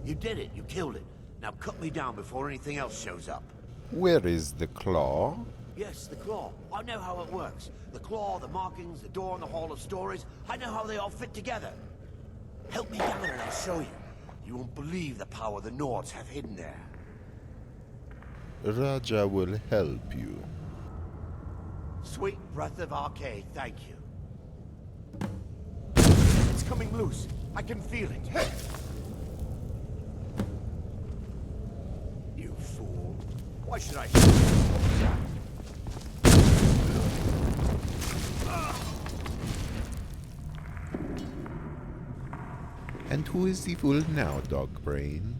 You did it. You killed it. Now cut me down before anything else shows up. Where is the claw? Yes, the claw. I know how it works. The claw, the markings, the door in the Hall of Stories. I know how they all fit together. Help me down and I'll show you. You won't believe the power the Nords have hidden there. Raja will help you. Sweet breath of Arcade, thank you. It's coming loose. I can feel it. You fool. Why should I shoot you? And who is the fool now, Dogbrain?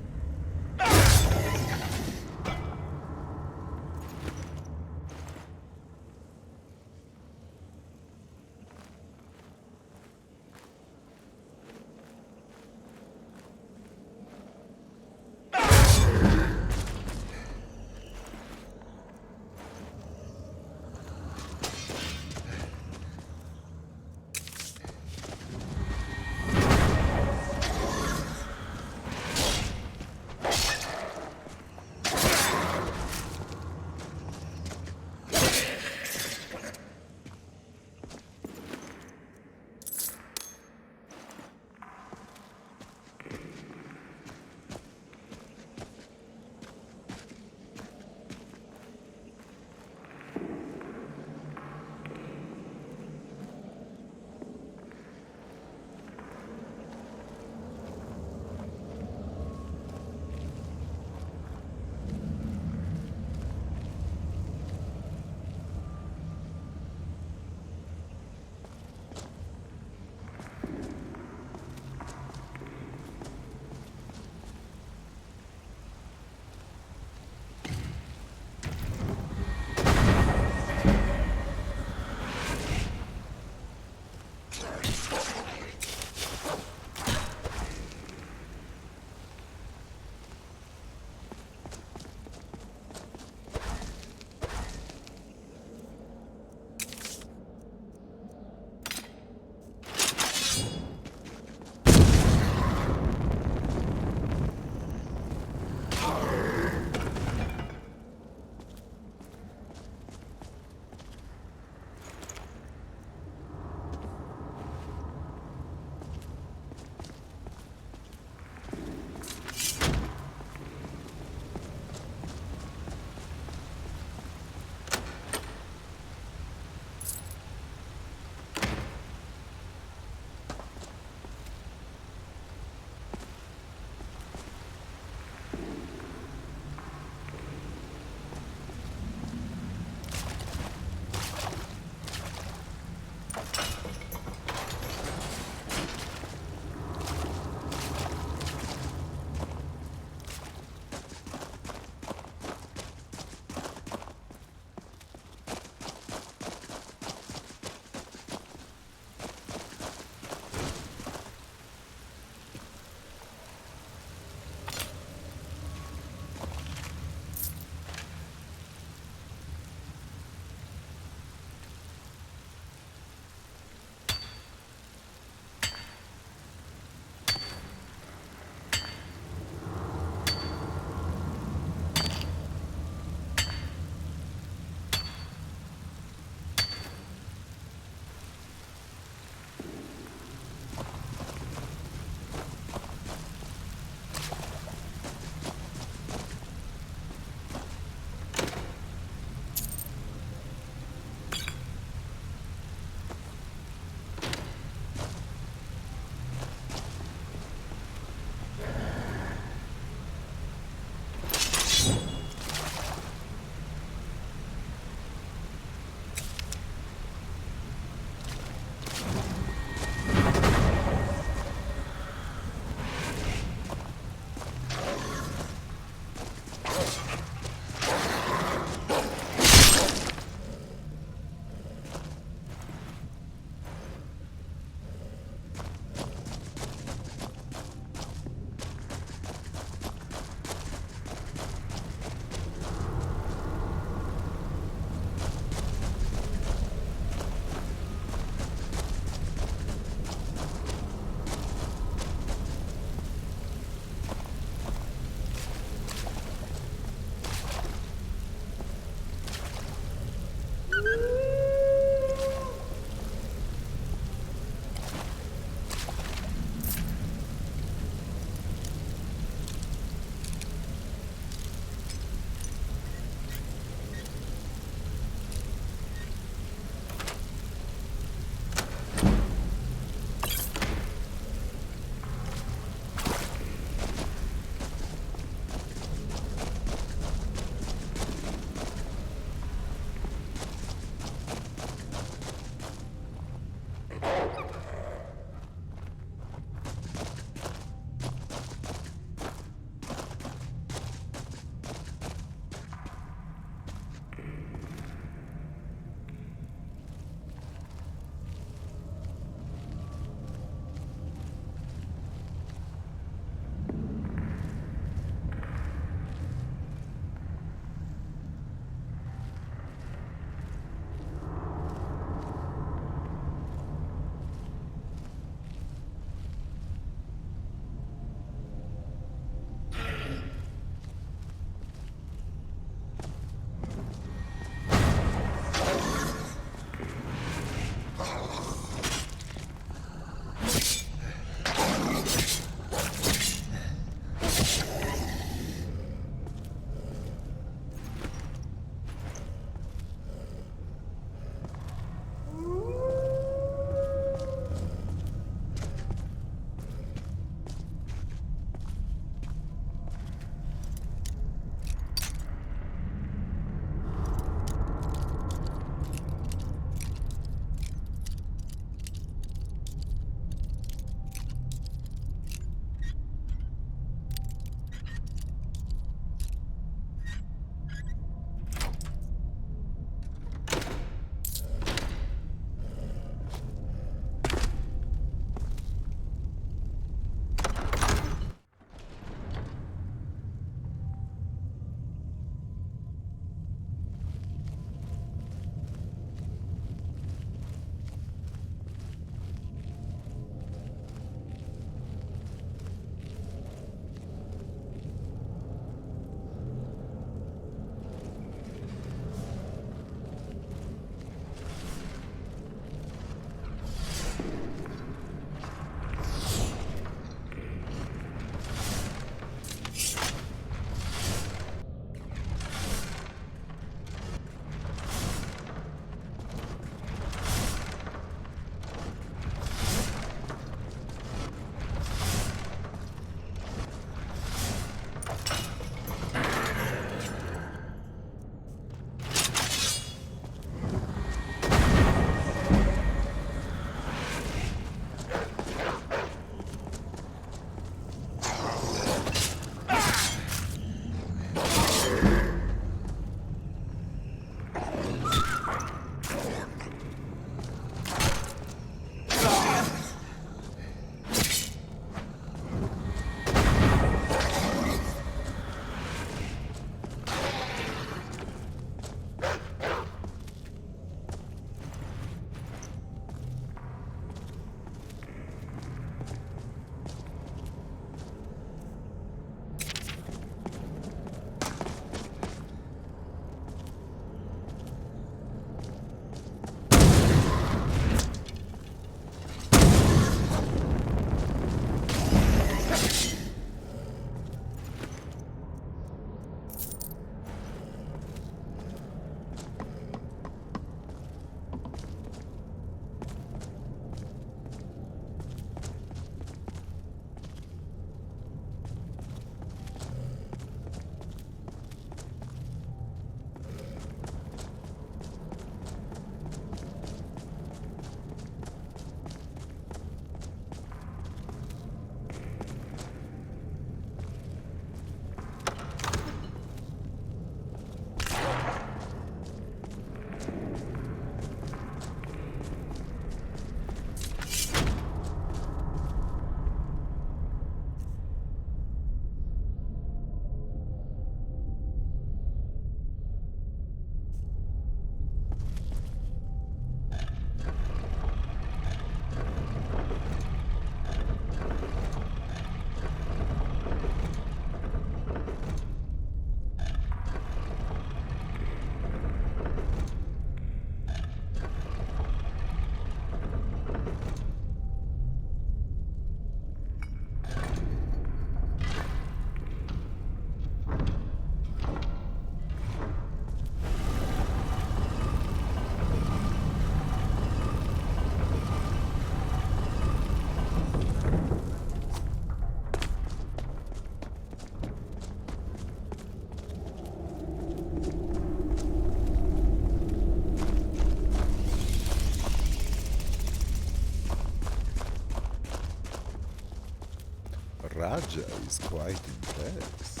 Raja is quite impressed.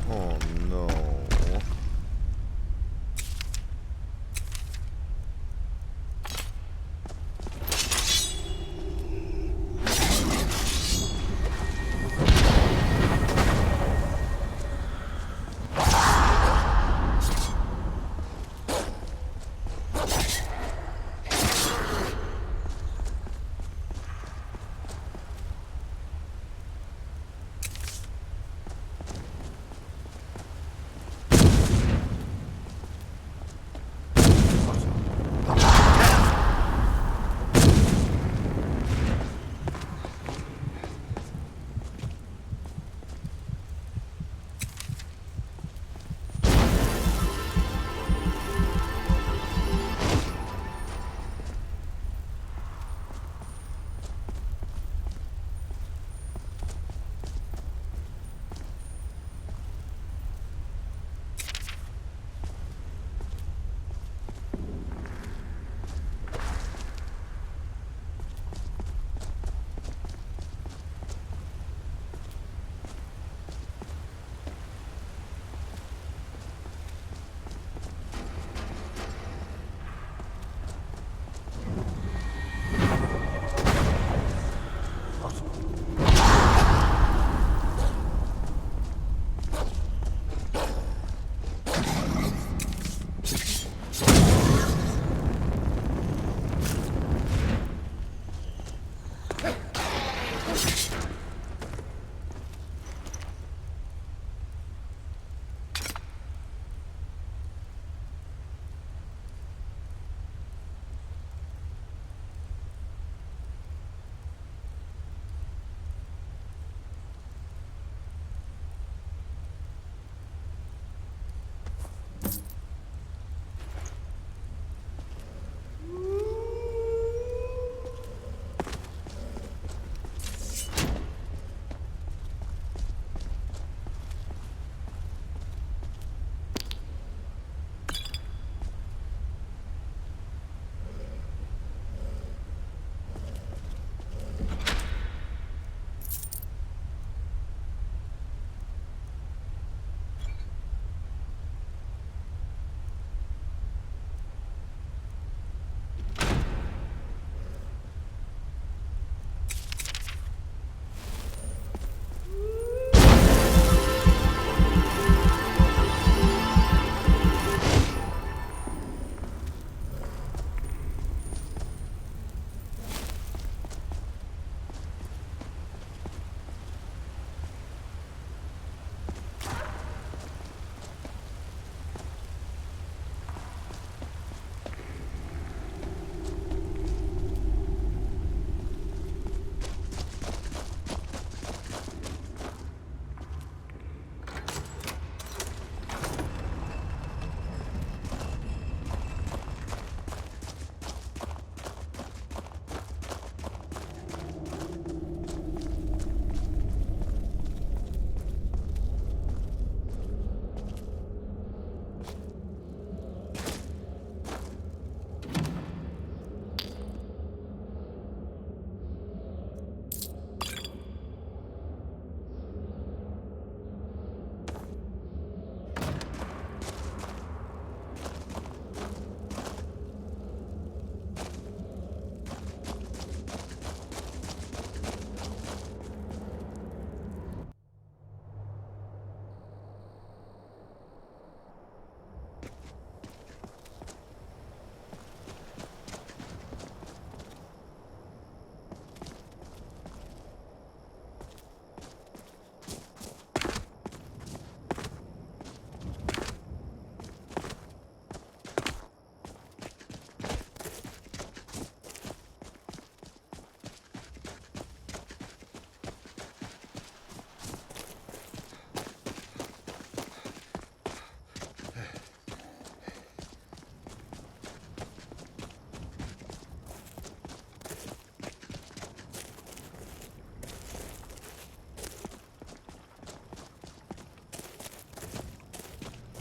Oh no.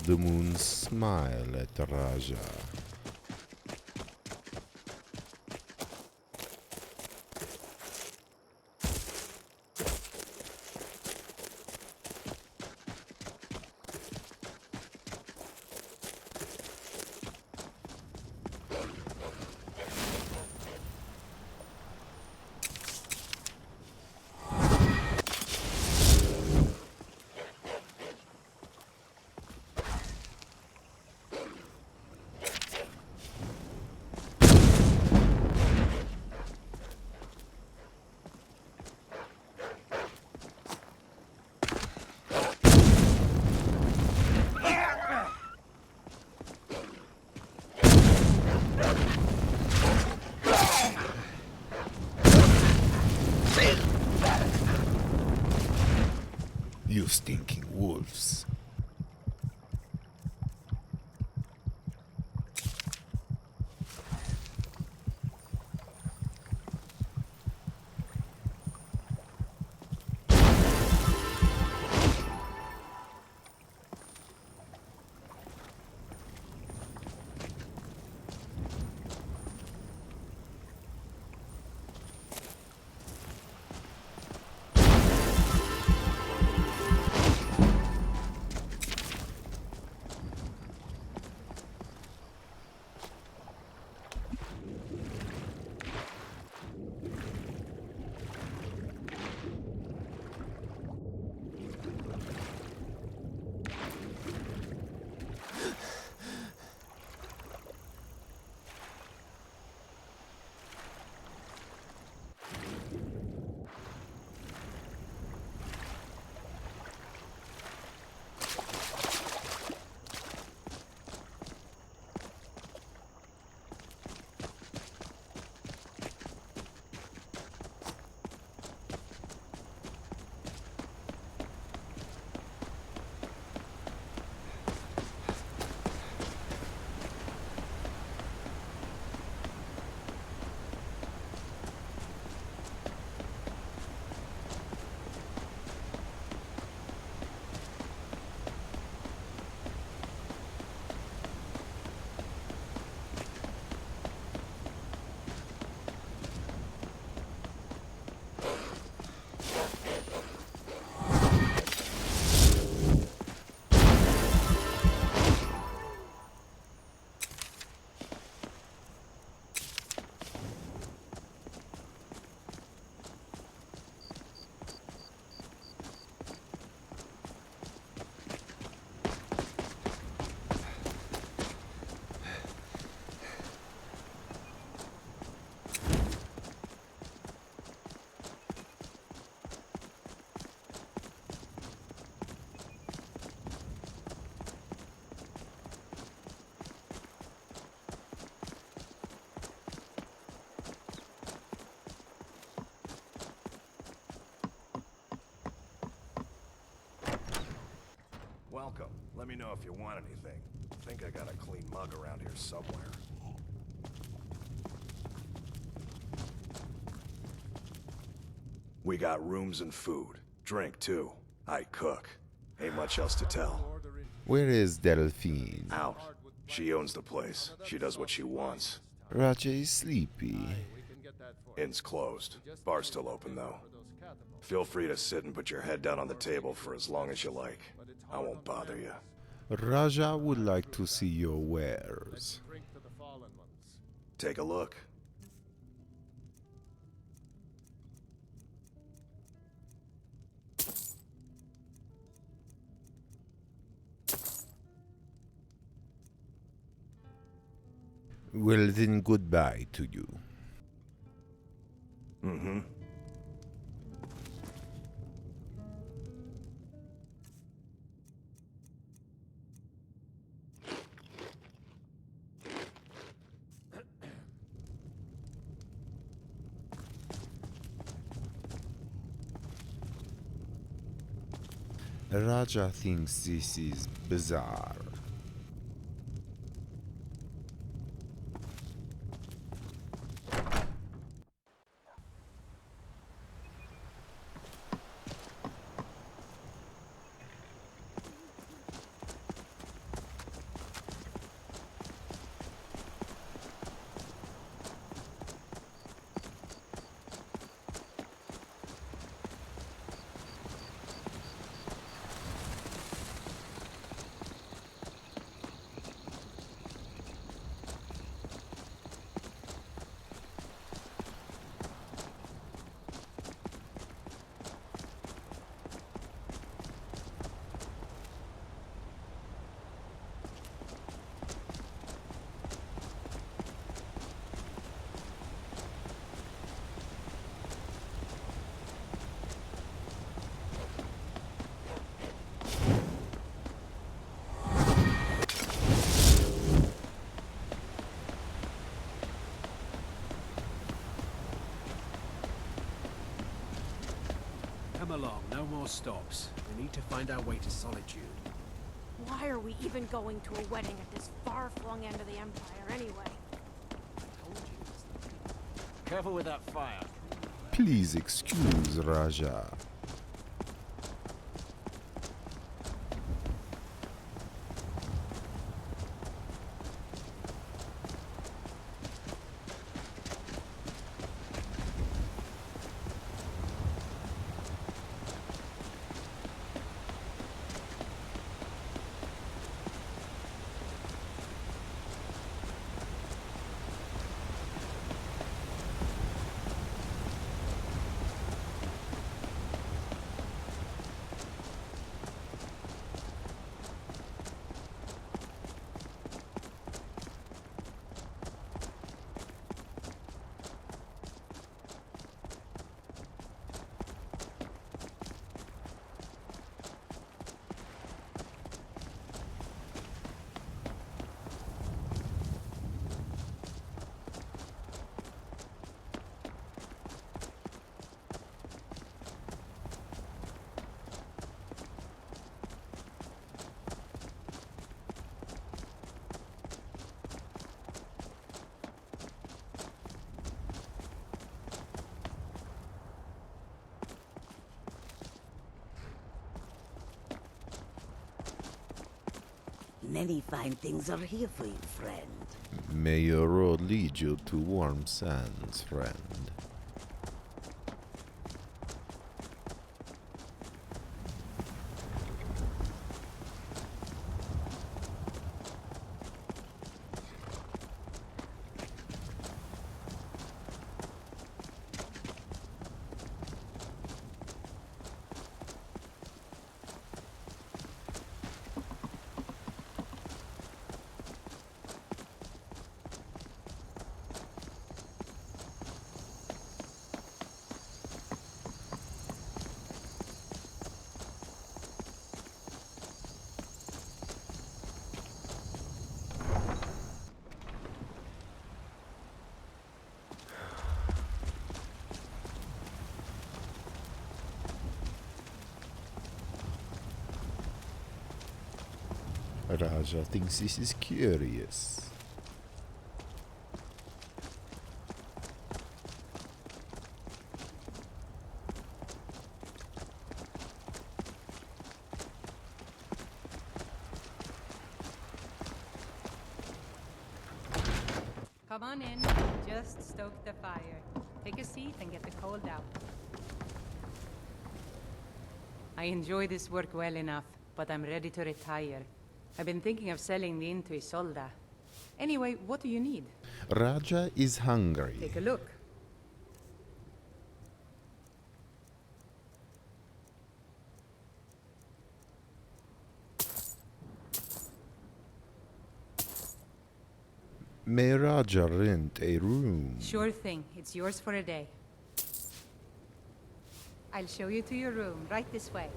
The moon smile at Raja. You stinking wolves. Welcome. Let me know if you want anything. I think I got a clean mug around here somewhere. We got rooms and food. Drink, too. I cook. Ain't much else to tell. Where is Delphine? Out. She owns the place. She does what she wants. Raja is sleepy. Inn's closed. Bar's still open, though. Feel free to sit and put your head down on the table for as long as you like. I won't bother you. Raja would like to see your wares. Take a look. Well then, goodbye to you. Mm-hmm. Raja thinks this is bizarre. Come along, no more stops. We need to find our way to Solitude. Why are we even going to a wedding at this far-flung end of the Empire anyway? Careful with that fire. Please excuse Raja. Many fine things are here for you, friend. May your road lead you to warm sands, friend. Raja thinks this is curious. Come on in. Just stoke the fire. Take a seat and get the cold out. I enjoy this work well enough, but I'm ready to retire. I've been thinking of selling the inn to Isolda. Anyway, what do you need? Raja is hungry. Take a look. May Raja rent a room? Sure thing. It's yours for a day. I'll show you to your room, right this way.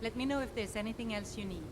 Let me know if there's anything else you need.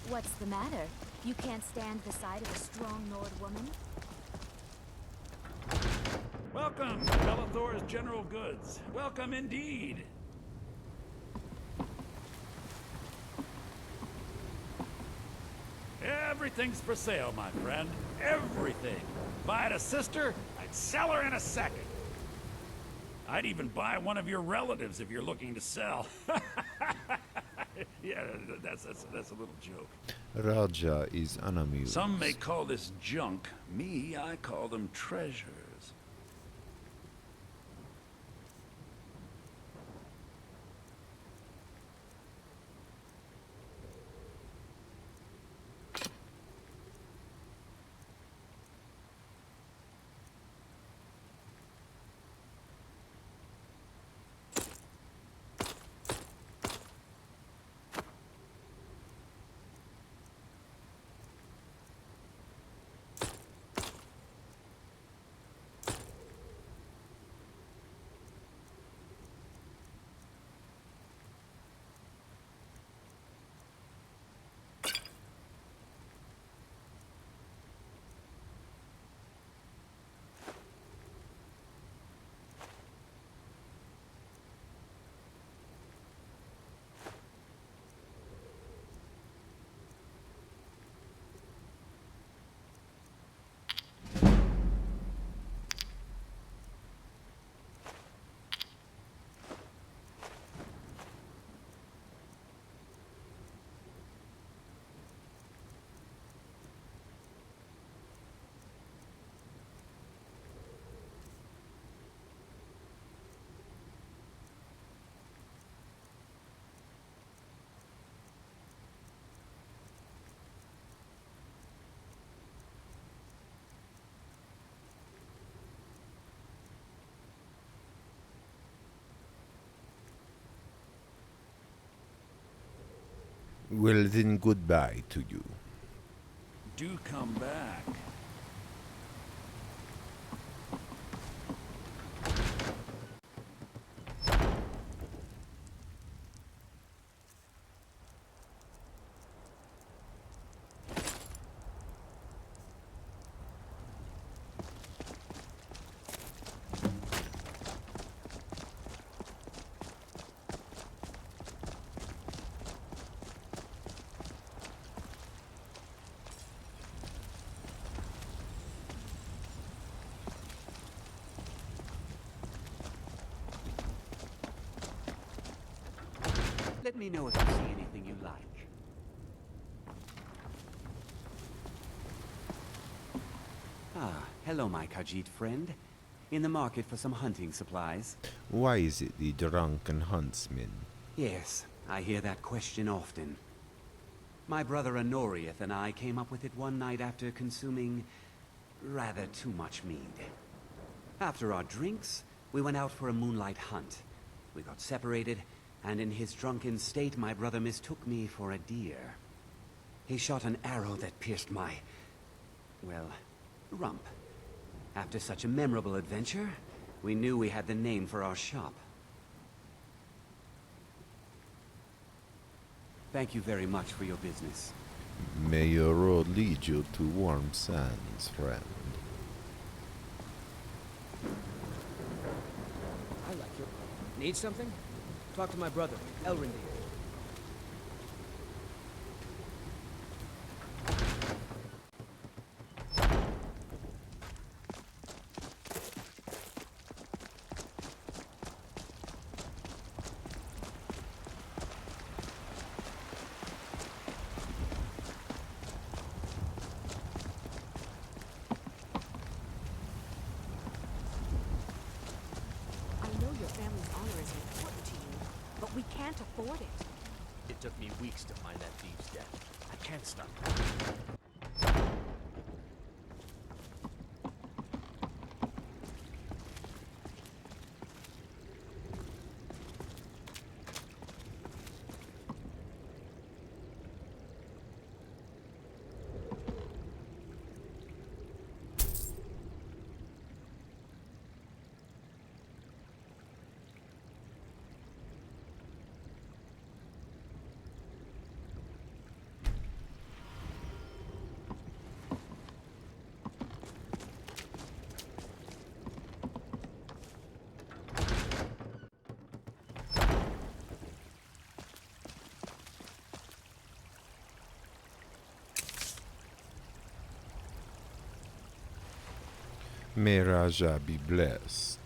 What's the matter? You can't stand the sight of a strong Nord woman? Welcome to Bellathor's General Goods. Welcome indeed. Everything's for sale, my friend. Everything. If I had a sister, I'd sell her in a second. I'd even buy one of your relatives if you're looking to sell. Yeah, that's a little joke. Raja is unamused. Some may call this junk. Me, I call them treasures. Well then, goodbye to you. Do come back. Let me know if you see anything you like. Ah, hello, my Khajiit friend. In the market for some hunting supplies? Why is it the drunken huntsman? Yes, I hear that question often. My brother Honorius and I came up with it one night after consuming rather too much mead. After our drinks, we went out for a moonlight hunt. We got separated, and in his drunken state, my brother mistook me for a deer. He shot an arrow that pierced my, well, rump. After such a memorable adventure, we knew we had the name for our shop. Thank you very much for your business. May your road lead you to warm sands, friend. I like your... Need something? Talk to my brother, Elrond. We can't afford it. It took me weeks to find that thief's den. I can't stop. May Raja be blessed.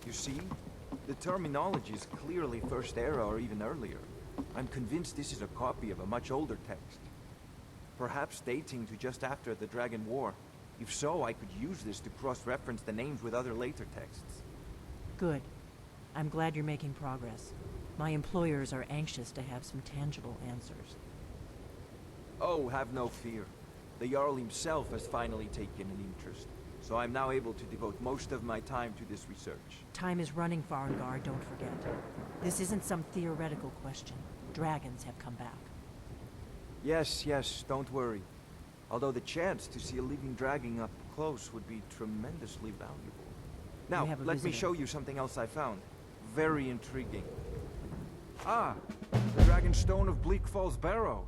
You see? The terminology is clearly First Era or even earlier. I'm convinced this is a copy of a much older text. Perhaps dating to just after the Dragon War. If so, I could use this to cross-reference the names with other later texts. Good. I'm glad you're making progress. My employers are anxious to have some tangible answers. Oh, have no fear. The Jarl himself has finally taken an interest, so I'm now able to devote most of my time to this research. Time is running, Farengar, don't forget. This isn't some theoretical question. Dragons have come back. Yes, don't worry. Although the chance to see a living dragon up close would be tremendously valuable. Now, let me show you something else I found. Very intriguing. Ah, the Dragon Stone of Bleak Falls Barrow.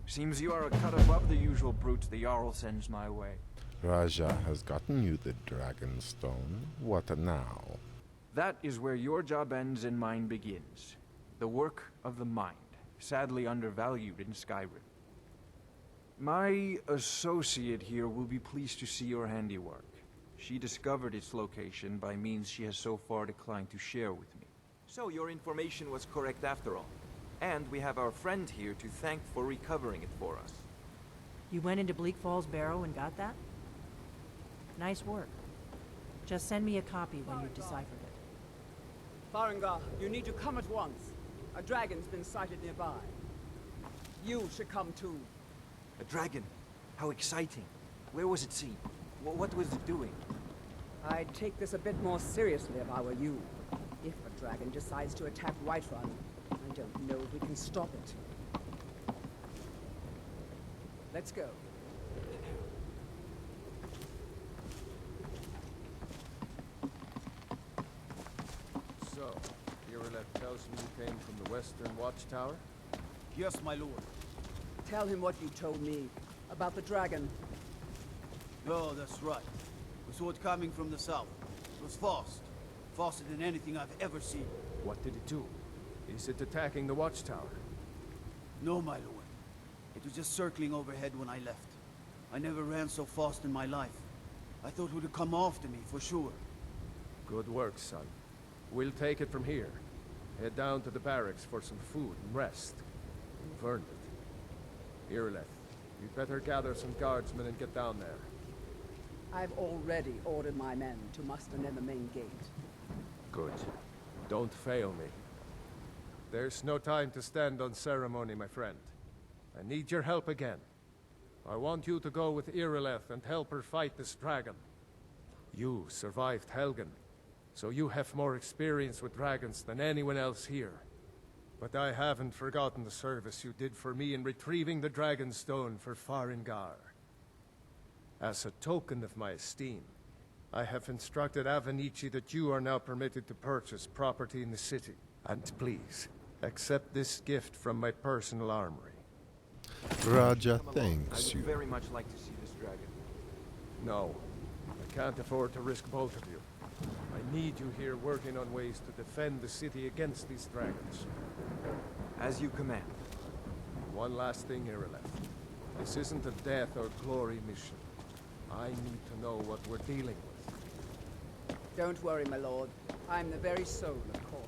Seems you are a cut above the usual brutes the Jarl sends my way. Raja has gotten you the Dragon Stone. What now? That is where your job ends and mine begins. The work of the mind, sadly undervalued in Skyrim. My associate here will be pleased to see your handiwork. She discovered its location by means she has so far declined to share with me. So your information was correct after all. And we have our friend here to thank for recovering it for us. You went into Bleak Falls Barrow and got that? Nice work. Just send me a copy when you've deciphered it. Farengar, you need to come at once. A dragon's been sighted nearby. You should come too. A dragon? How exciting. Where was it seen? What was it doing? I'd take this a bit more seriously if I were you. If a dragon decides to attack Whiterun, I don't know if we can stop it. Let's go. So, Irileth tells me you came from the Western Watchtower? Yes, my lord. Tell him what you told me about the dragon. Oh, that's right. We saw it coming from the south. It was fast. Faster than anything I've ever seen. What did it do? Is it attacking the Watchtower? No, my lord. It was just circling overhead when I left. I never ran so fast in my life. I thought it would have come after me, for sure. Good work, son. We'll take it from here. Head down to the barracks for some food and rest. You've earned it. Irileth, you'd better gather some guardsmen and get down there. I've already ordered my men to muster near the main gate. Good. Don't fail me. There's no time to stand on ceremony, my friend. I need your help again. I want you to go with Irileth and help her fight this dragon. You survived Helgen, so you have more experience with dragons than anyone else here. But I haven't forgotten the service you did for me in retrieving the Dragon Stone for Farengar. As a token of my esteem, I have instructed Avenici that you are now permitted to purchase property in the city. And please, accept this gift from my personal armory. Raja thanks I would you. very much like to see this dragon. No, I can't afford to risk both of you. I need you here working on ways to defend the city against these dragons. As you command. One last thing, Irileth. This isn't a death or glory mission. I need to know what we're dealing with. Don't worry, my lord. I'm the very soul of court.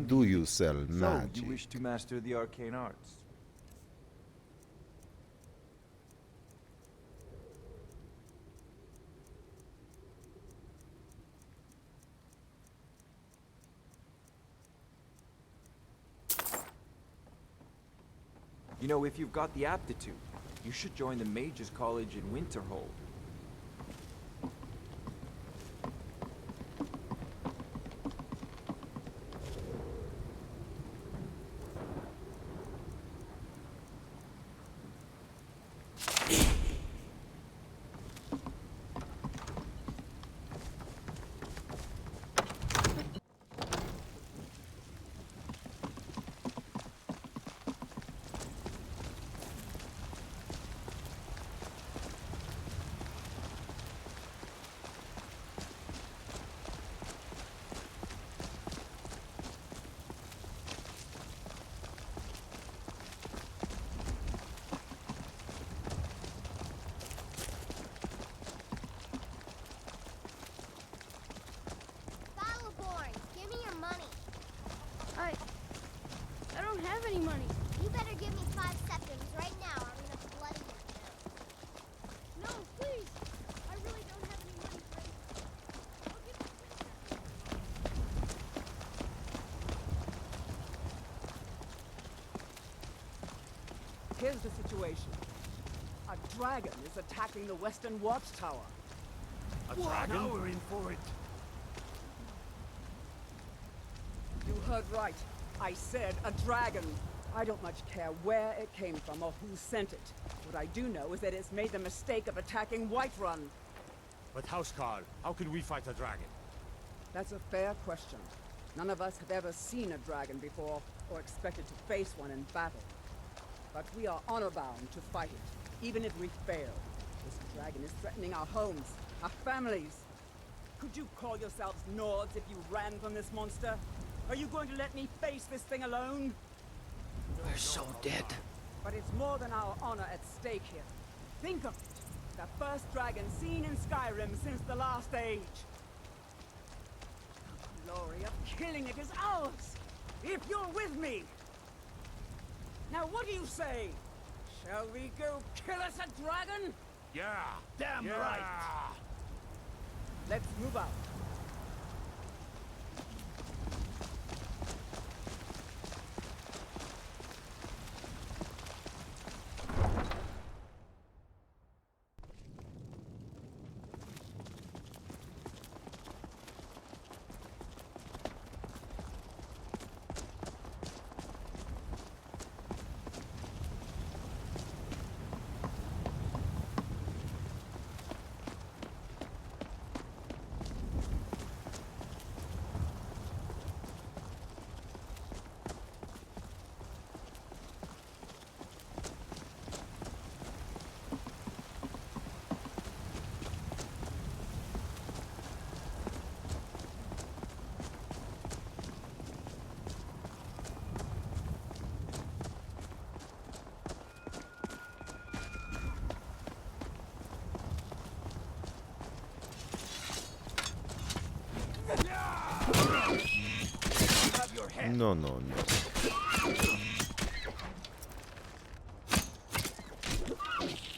Do you sell So, magic? you wish to master the arcane arts? You know, if you've got the aptitude, you should join the Mages College in Winterhold. Battleborn, give me your money. I don't have any money. You better give me 5 seconds right now. I'm gonna bloody your town. No, please. I really don't have any money for anything. Here's the situation. A dragon is attacking the western watchtower. A dragon? Now we're in for it. You heard right. I said a dragon. I don't much care where it came from or who sent it. What I do know is that it's made the mistake of attacking Whiterun. But Housecarl, how can we fight a dragon? That's a fair question. None of us have ever seen a dragon before, or expected to face one in battle. But we are honor-bound to fight it, even if we fail. This dragon is threatening our homes, our families. Could you call yourselves Nords if you ran from this monster? Are you going to let me face this thing alone? We're so dead. But it's more than our honor at stake here. Think of it. The first dragon seen in Skyrim since the last age. The glory of killing it is ours, if you're with me. Now what do you say? Shall we go kill us a dragon? Yeah, Damn right. Let's move out. No, no, no.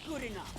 Good enough.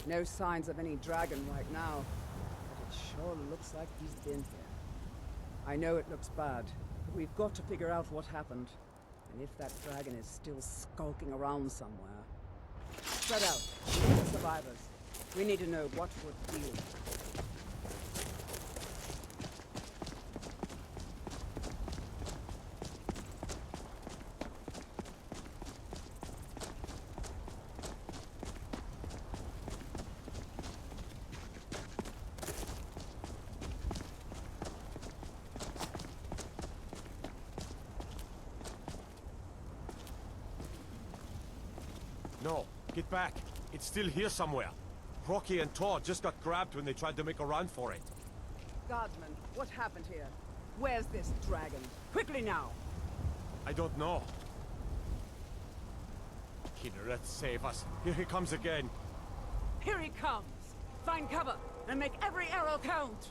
No signs of any dragon right now, but it sure looks like he's been here. I know it looks bad, but we've got to figure out what happened. And if that dragon is still skulking around somewhere. Spread out. Look for survivors. We need to know what we're dealing with. Get back. It's still here somewhere. Rocky and Tor just got grabbed when they tried to make a run for it. Guardsman, what happened here? Where's this dragon? Quickly now! I don't know. Kinneret, save us. Here he comes again. Here he comes! Find cover, and make every arrow count!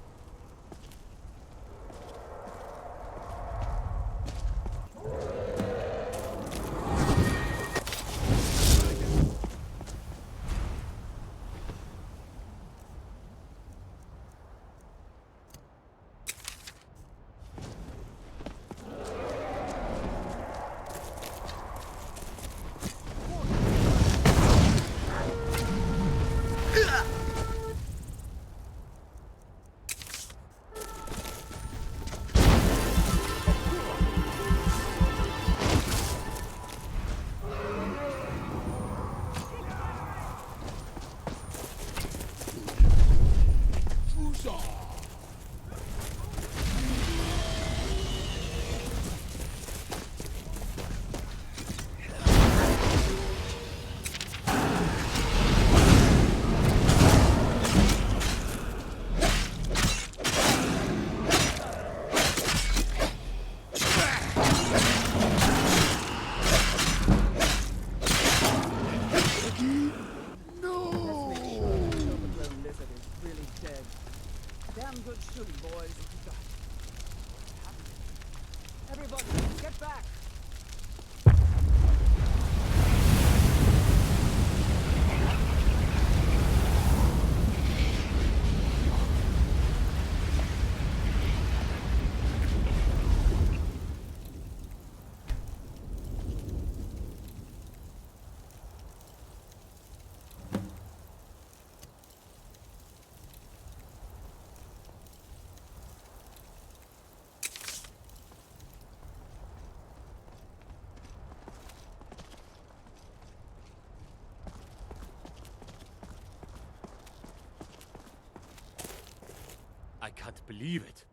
I can't believe it.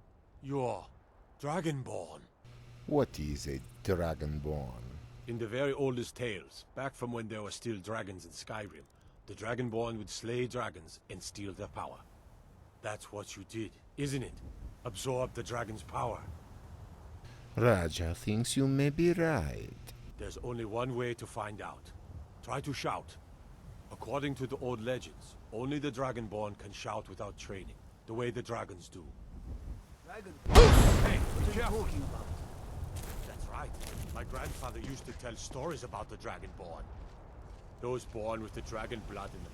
You're Dragonborn. What is a Dragonborn? In the very oldest tales, back from when there were still dragons in Skyrim, the Dragonborn would slay dragons and steal their power. That's what you did, isn't it? Absorb the dragon's power. Raja thinks you may be right. There's only one way to find out. Try to shout. According to the old legends, only the Dragonborn can shout without training, the way the dragons do. Dragon? Hey, What are you careful. talking about? That's right. My grandfather used to tell stories about the Dragonborn. Those born with the dragon blood in them.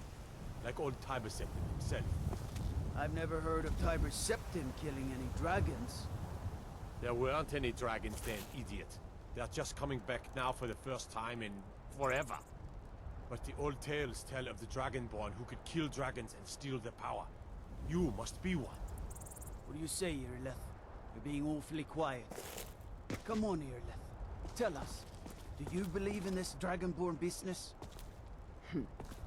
Like old Tiber Septim himself. I've never heard of Tiber Septim killing any dragons. There weren't any dragons then, idiot. They're just coming back now for the first time in forever. But the old tales tell of the Dragonborn who could kill dragons and steal their power. You must be one. What do you say, Irleth? You're being awfully quiet. Come on, Irleth. Tell us. Do you believe in this Dragonborn business?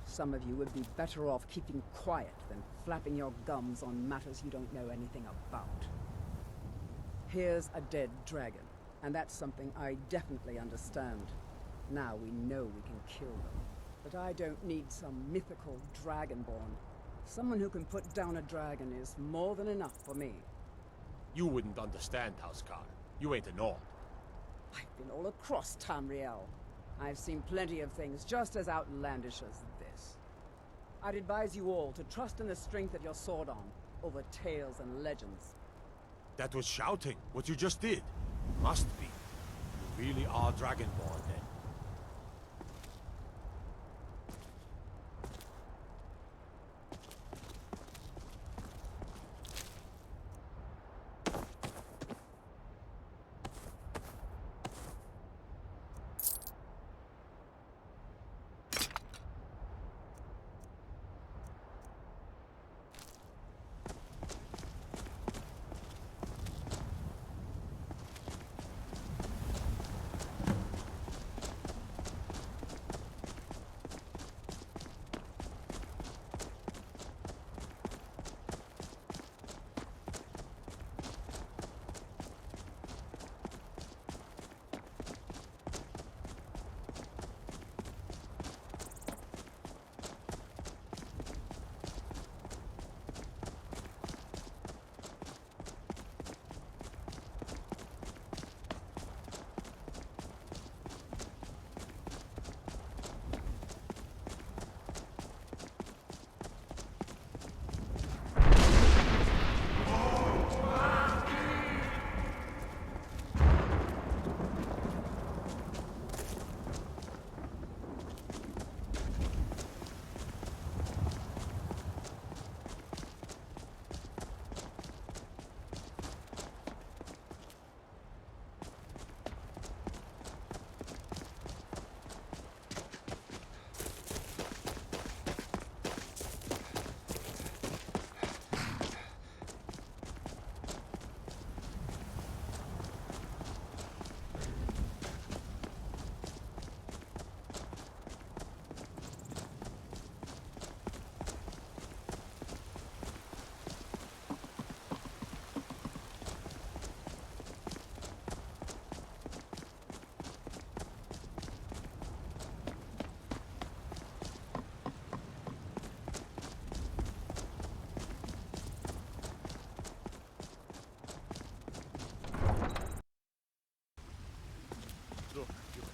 Some of you would be better off keeping quiet than flapping your gums on matters you don't know anything about. Here's a dead dragon, and that's something I definitely understand. Now we know we can kill them. But I don't need some mythical dragonborn. Someone who can put down a dragon is more than enough for me. You wouldn't understand, Housecarl. You ain't a Nord. I've been all across Tamriel. I've seen plenty of things just as outlandish as this. I'd advise you all to trust in the strength of your sword arm over tales and legends. That was shouting, what you just did. Must be. You really are Dragonborn, then.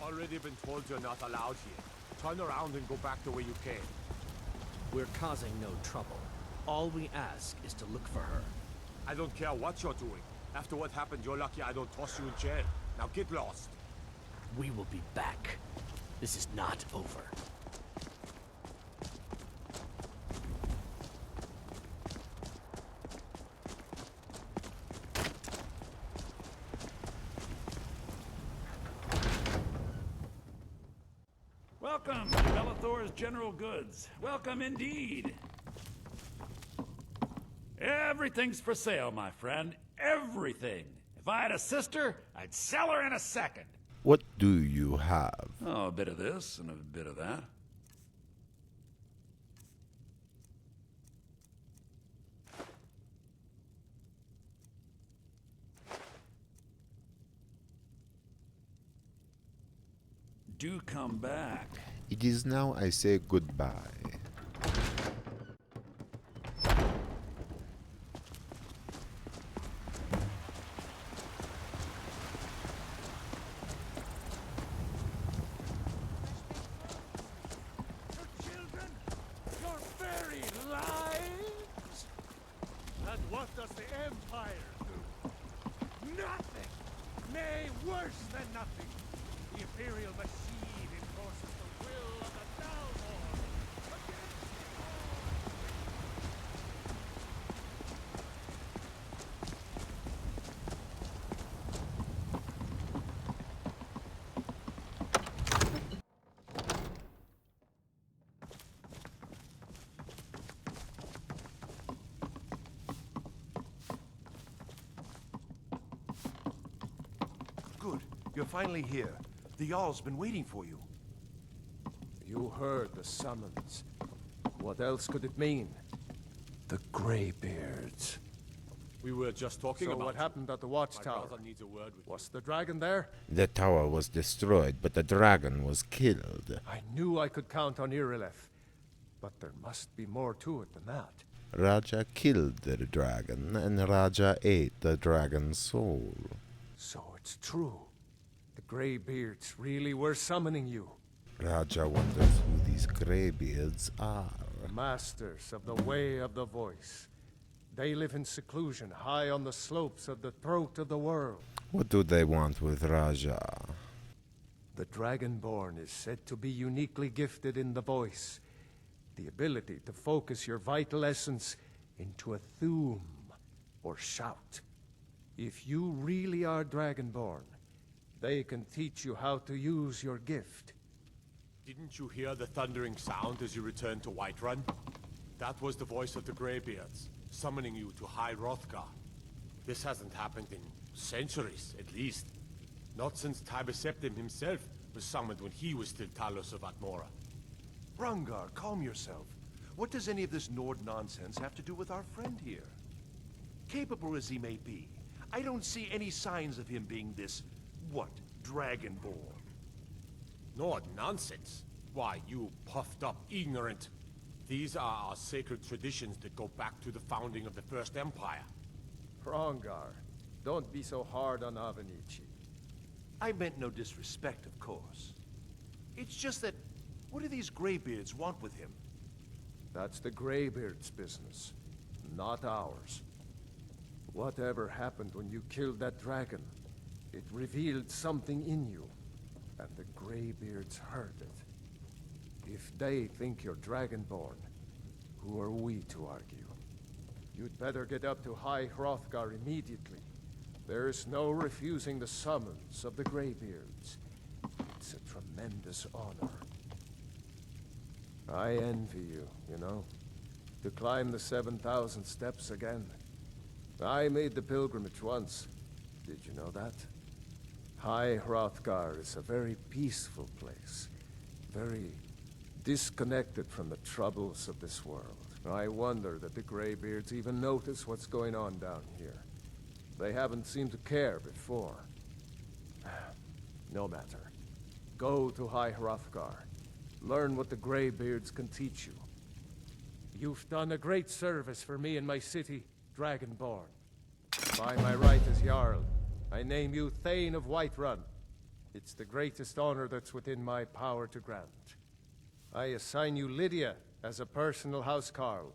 Already been told you're not allowed here. Turn around and go back the way you came. We're causing no trouble. All we ask is to look for her. I don't care what you're doing. After what happened, you're lucky I don't toss you in jail. Now get lost. We will be back. This is not over. Welcome to Bellathor's General Goods. Welcome indeed. Everything's for sale, my friend. Everything. If I had a sister, I'd sell her in a second. What do you have? Oh, a bit of this and a bit of that. Do come back. It is now I say goodbye. Your very lives? And what does the Empire do? Nothing! Nay, worse than nothing! The Imperial machine enforces the will of the Dalmor against Good. You're finally here. The Jarl's been waiting for you. You heard the summons. What else could it mean? The Greybeards. We were just talking So about what happened at the watchtower? My brother needs a word with Was the dragon there? The tower was destroyed, but the dragon was killed. I knew I could count on Irileth. But there must be more to it than that. Raja killed the dragon, and Raja ate the dragon's soul. So it's true. The Greybeards really were summoning you. Raja wonders who these Greybeards are. The masters of the Way of the Voice. They live in seclusion high on the slopes of the throat of the world. What do they want with Raja? The Dragonborn is said to be uniquely gifted in the voice. The ability to focus your vital essence into a thum, or shout. If you really are Dragonborn, they can teach you how to use your gift. Didn't you hear the thundering sound as you returned to Whiterun? That was the voice of the Greybeards, summoning you to High Hrothgar. This hasn't happened in centuries, at least. Not since Tiber Septim himself was summoned when he was still Talos of Atmora. Rangar, calm yourself. What does any of this Nord nonsense have to do with our friend here? Capable as he may be, I don't see any signs of him being this, what, Dragonborn. Nord nonsense? Why, you puffed up ignorant. These are our sacred traditions that go back to the founding of the First Empire. Hrongar, don't be so hard on Avenici. I meant no disrespect, of course. It's just that, what do these Greybeards want with him? That's the Greybeards' business, not ours. Whatever happened when you killed that dragon, it revealed something in you, and the Greybeards heard it. If they think you're Dragonborn, who are we to argue? You'd better get up to High Hrothgar immediately. There's no refusing the summons of the Greybeards. It's a tremendous honor. I envy you, you know, to climb the 7,000 steps again. I made the pilgrimage once. Did you know that? High Hrothgar is a very peaceful place. Very disconnected from the troubles of this world. I wonder that the Greybeards even notice what's going on down here. They haven't seemed to care before. No matter. Go to High Hrothgar. Learn what the Greybeards can teach you. You've done a great service for me and my city, Dragonborn. By my right as Jarl, I name you Thane of Whiterun. It's the greatest honor that's within my power to grant. I assign you Lydia as a personal housecarl,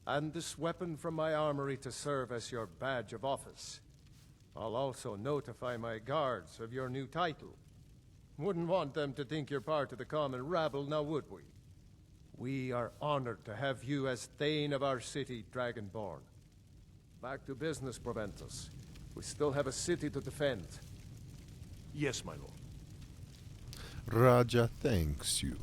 and this weapon from my armory to serve as your badge of office. I'll also notify my guards of your new title. Wouldn't want them to think you're part of the common rabble, now would we? We are honored to have you as Thane of our city, Dragonborn. Back to business, Proventus. We still have a city to defend. Yes, my lord. Raja thanks you.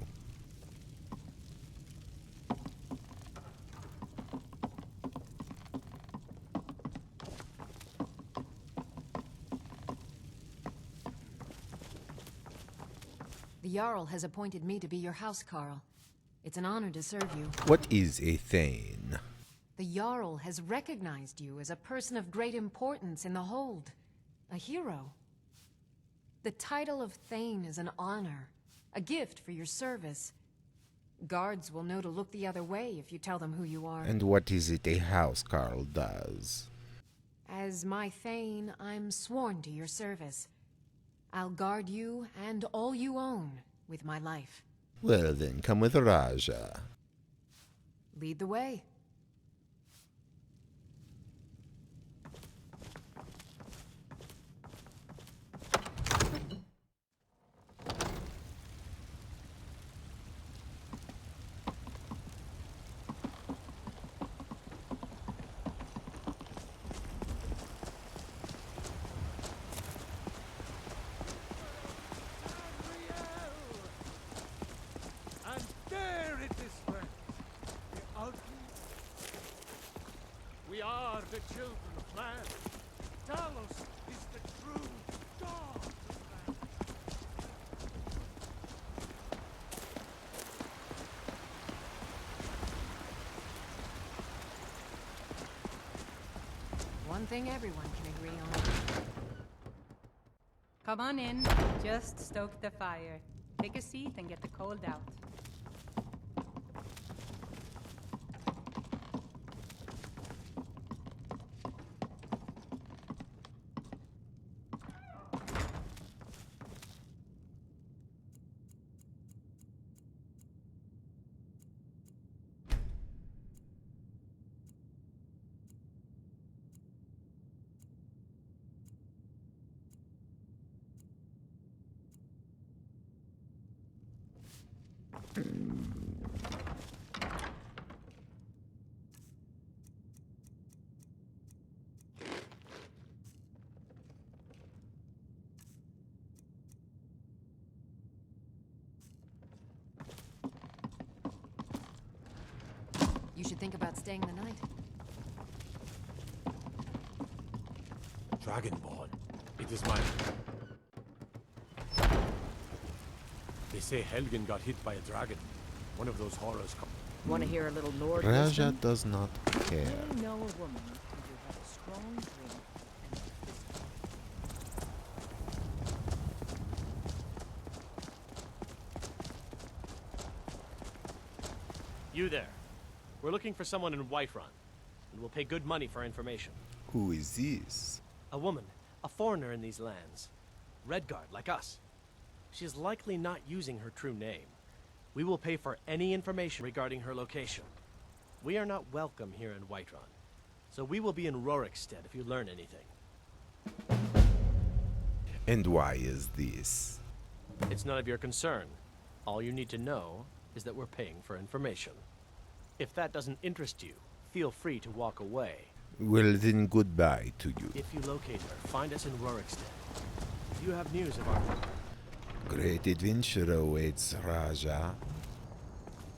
The Jarl has appointed me to be your housecarl. It's an honor to serve you. What is a Thane? The Jarl has recognized you as a person of great importance in the Hold. A hero. The title of Thane is an honor, a gift for your service. Guards will know to look the other way if you tell them who you are. And what is it a housecarl does? As my Thane, I'm sworn to your service. I'll guard you and all you own with my life. Well then, come with Raja. Lead the way. And there it is, friend. The ugly. We are the children of man. Talos is the true god of man. One thing everyone can agree on. Come on in. Just stoke the fire. Take a seat and get the cold out. You should think about staying the night. Dragonborn. It is my... They say Helgen got hit by a dragon. One of those horrors. Want to hear a little Lord Raja wisdom? does not care. I know a woman who had a strong drink and a fist. You there. We're looking for someone in Whiterun, and we'll pay good money for information. Who is this? A woman, a foreigner in these lands. Redguard, like us. She's likely not using her true name. We will pay for any information regarding her location. We are not welcome here in Whiterun, so we will be in Rorikstead if you learn anything. And why is this? It's none of your concern. All you need to know is that we're paying for information. If that doesn't interest you, feel free to walk away. Well then, goodbye to you. If you locate her, find us in Rorikstead. If you have news of our... Great adventure awaits, Raja.